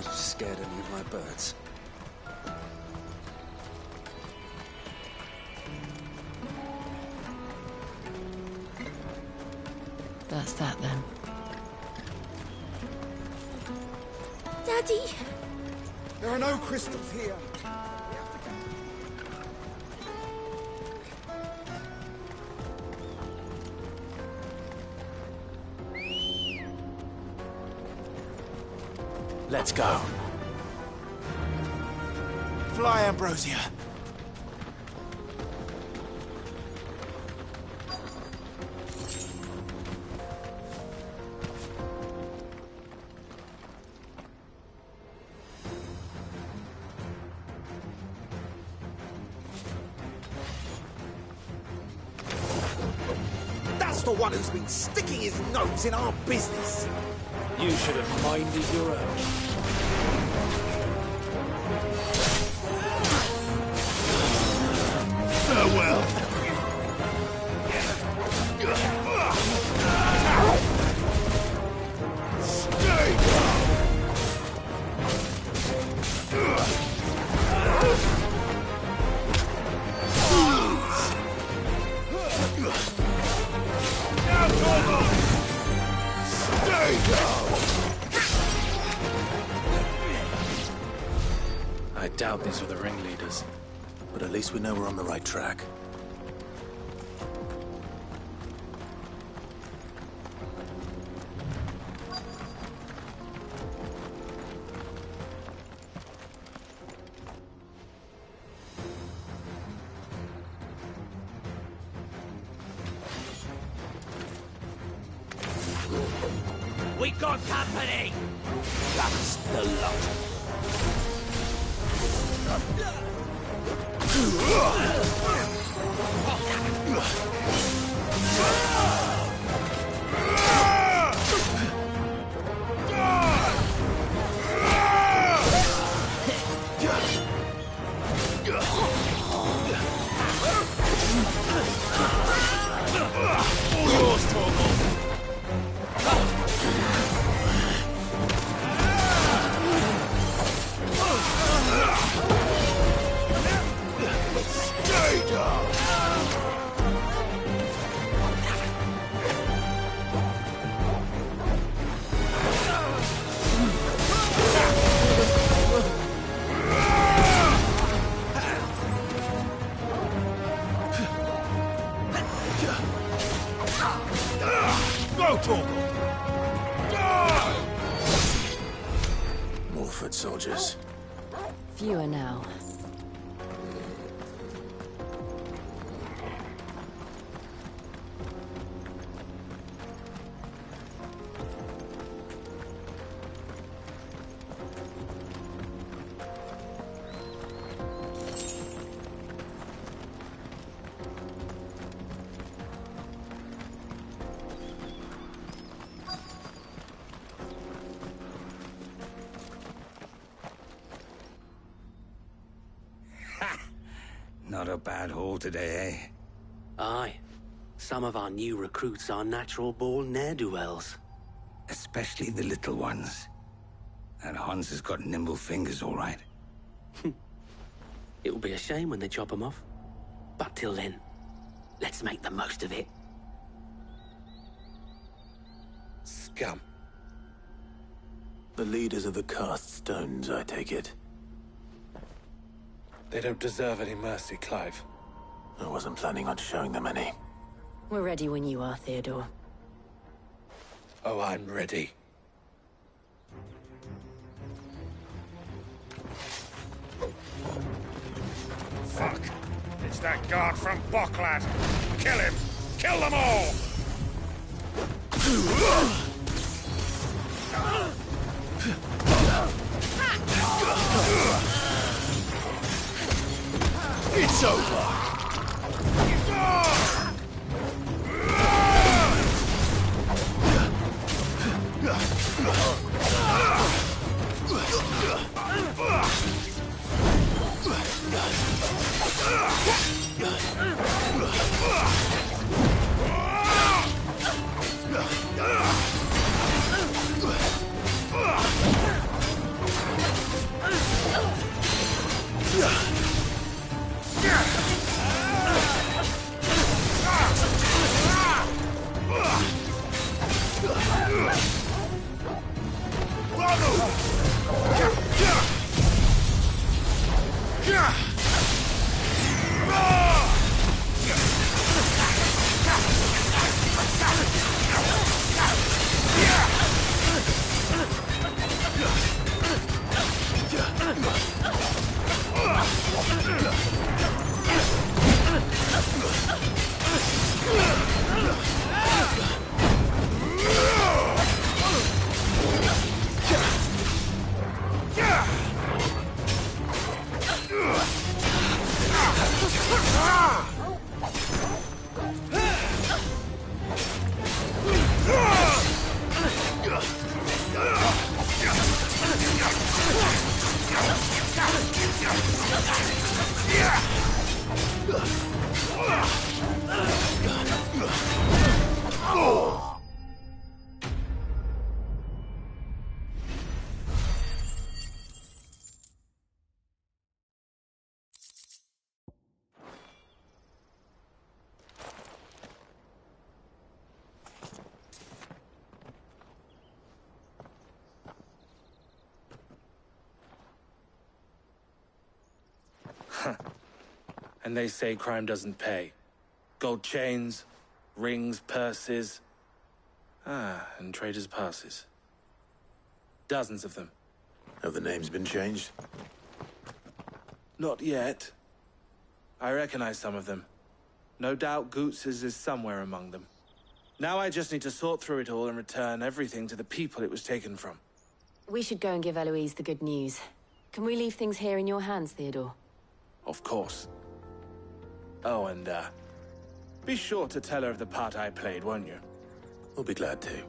have scared any of my birds. That's that then. Daddy! There are no crystals here. Let's go. Fly, Ambrosia. That's the one who's been sticking his nose in our business. You should have minded your own. Farewell. Stay down. I doubt these were the ringleaders. But at least we know we're on the right track. We got company! That's the lot. All yours, Torgal. Stay down! Go, Torgal! More foot soldiers. Fewer now. Not a bad haul today, eh? Aye. Some of our new recruits are natural-born ne'er-do-wells. Especially the little ones. And Hans has got nimble fingers, all right. It'll be a shame when they chop them off. But till then, let's make the most of it. Scum. The leaders of the cast stones, I take it. They don't deserve any mercy, Clive. I wasn't planning on showing them any. We're ready when you are, Theodore. Oh, I'm ready. Fuck! It's that guard from Boklad! Kill him! Kill them all! It's over! And they say crime doesn't pay. Gold chains, rings, purses. And traders' passes. Dozens of them. Have the names been changed? Not yet. I recognize some of them. No doubt Goots's is somewhere among them. Now I just need to sort through it all and return everything to the people it was taken from. We should go and give Eloise the good news. Can we leave things here in your hands, Theodore? Of course. Oh, and, be sure to tell her of the part I played, won't you? We'll be glad to.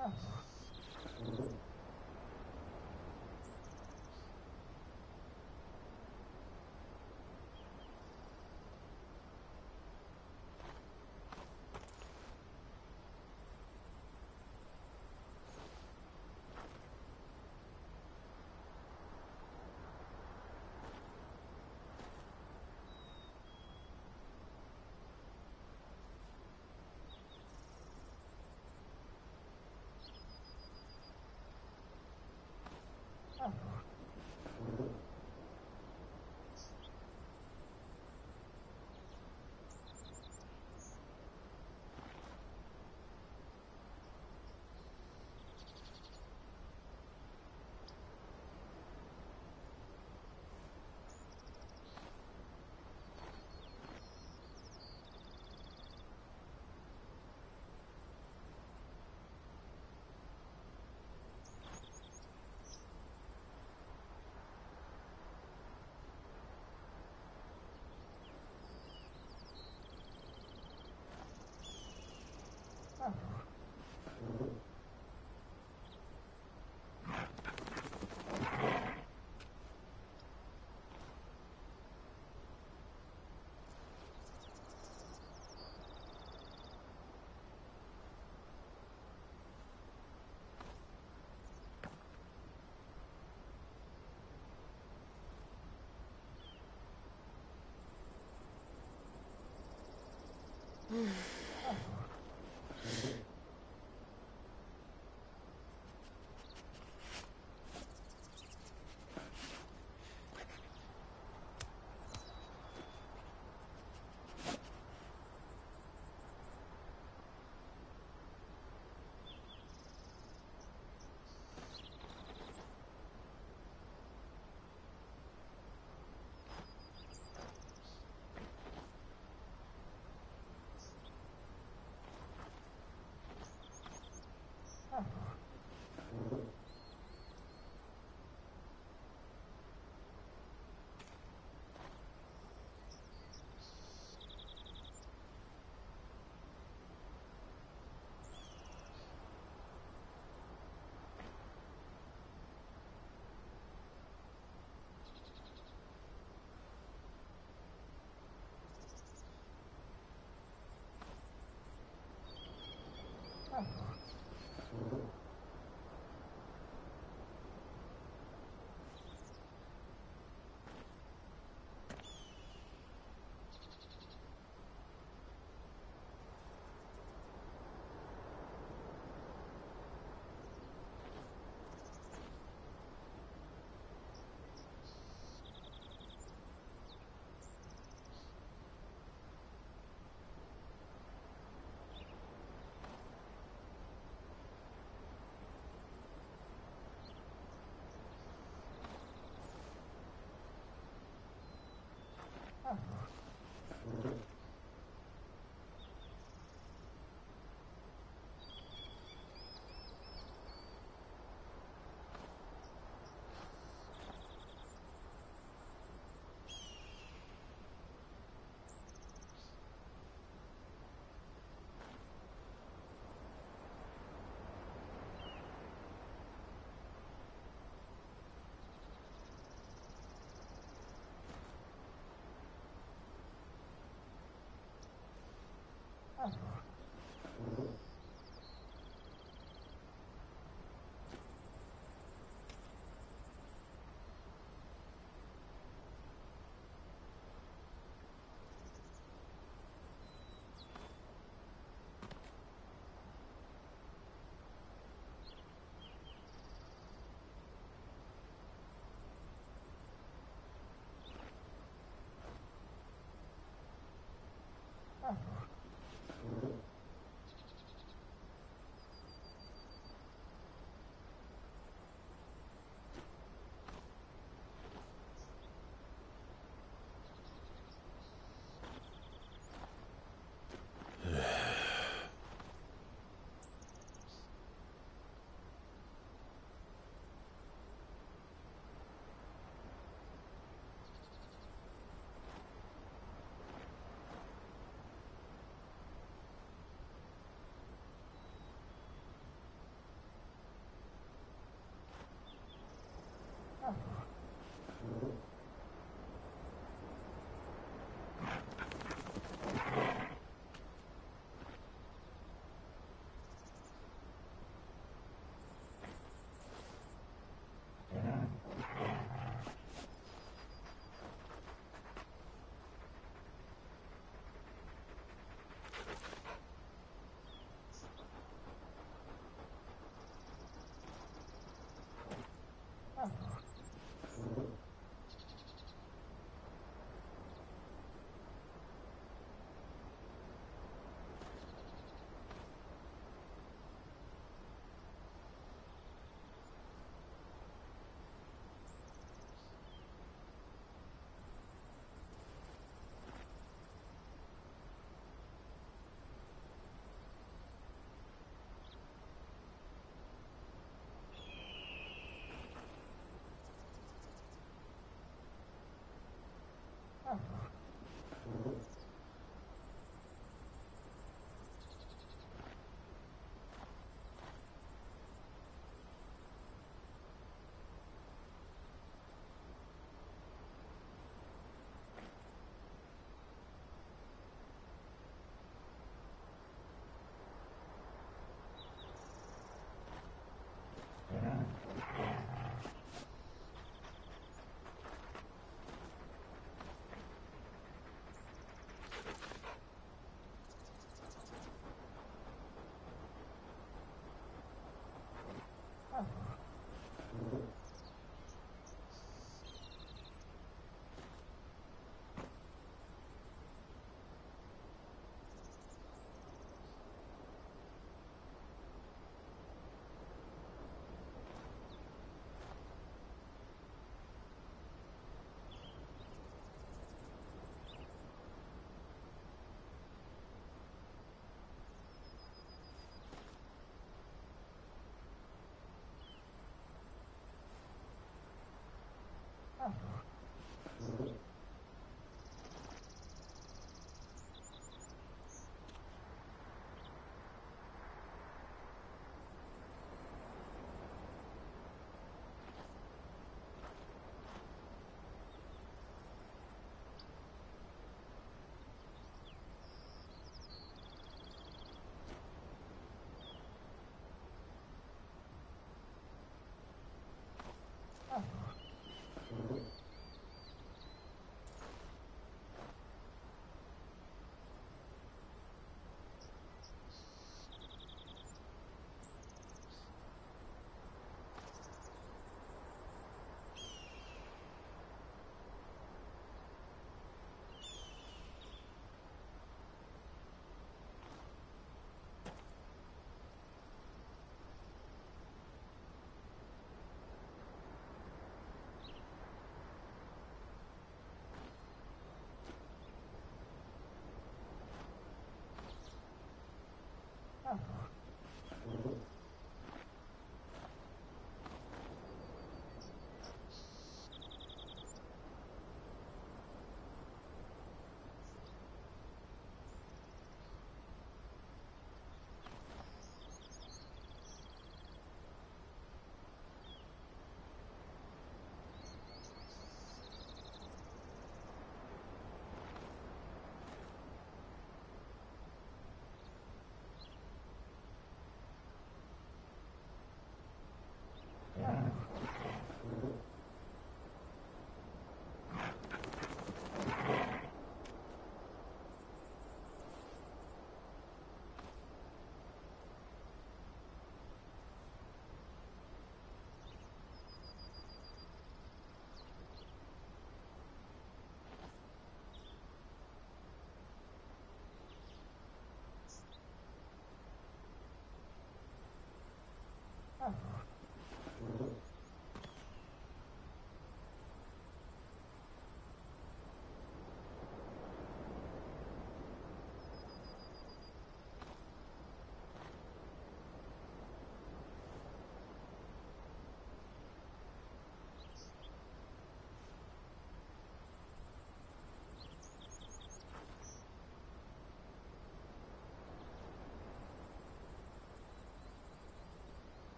Oh.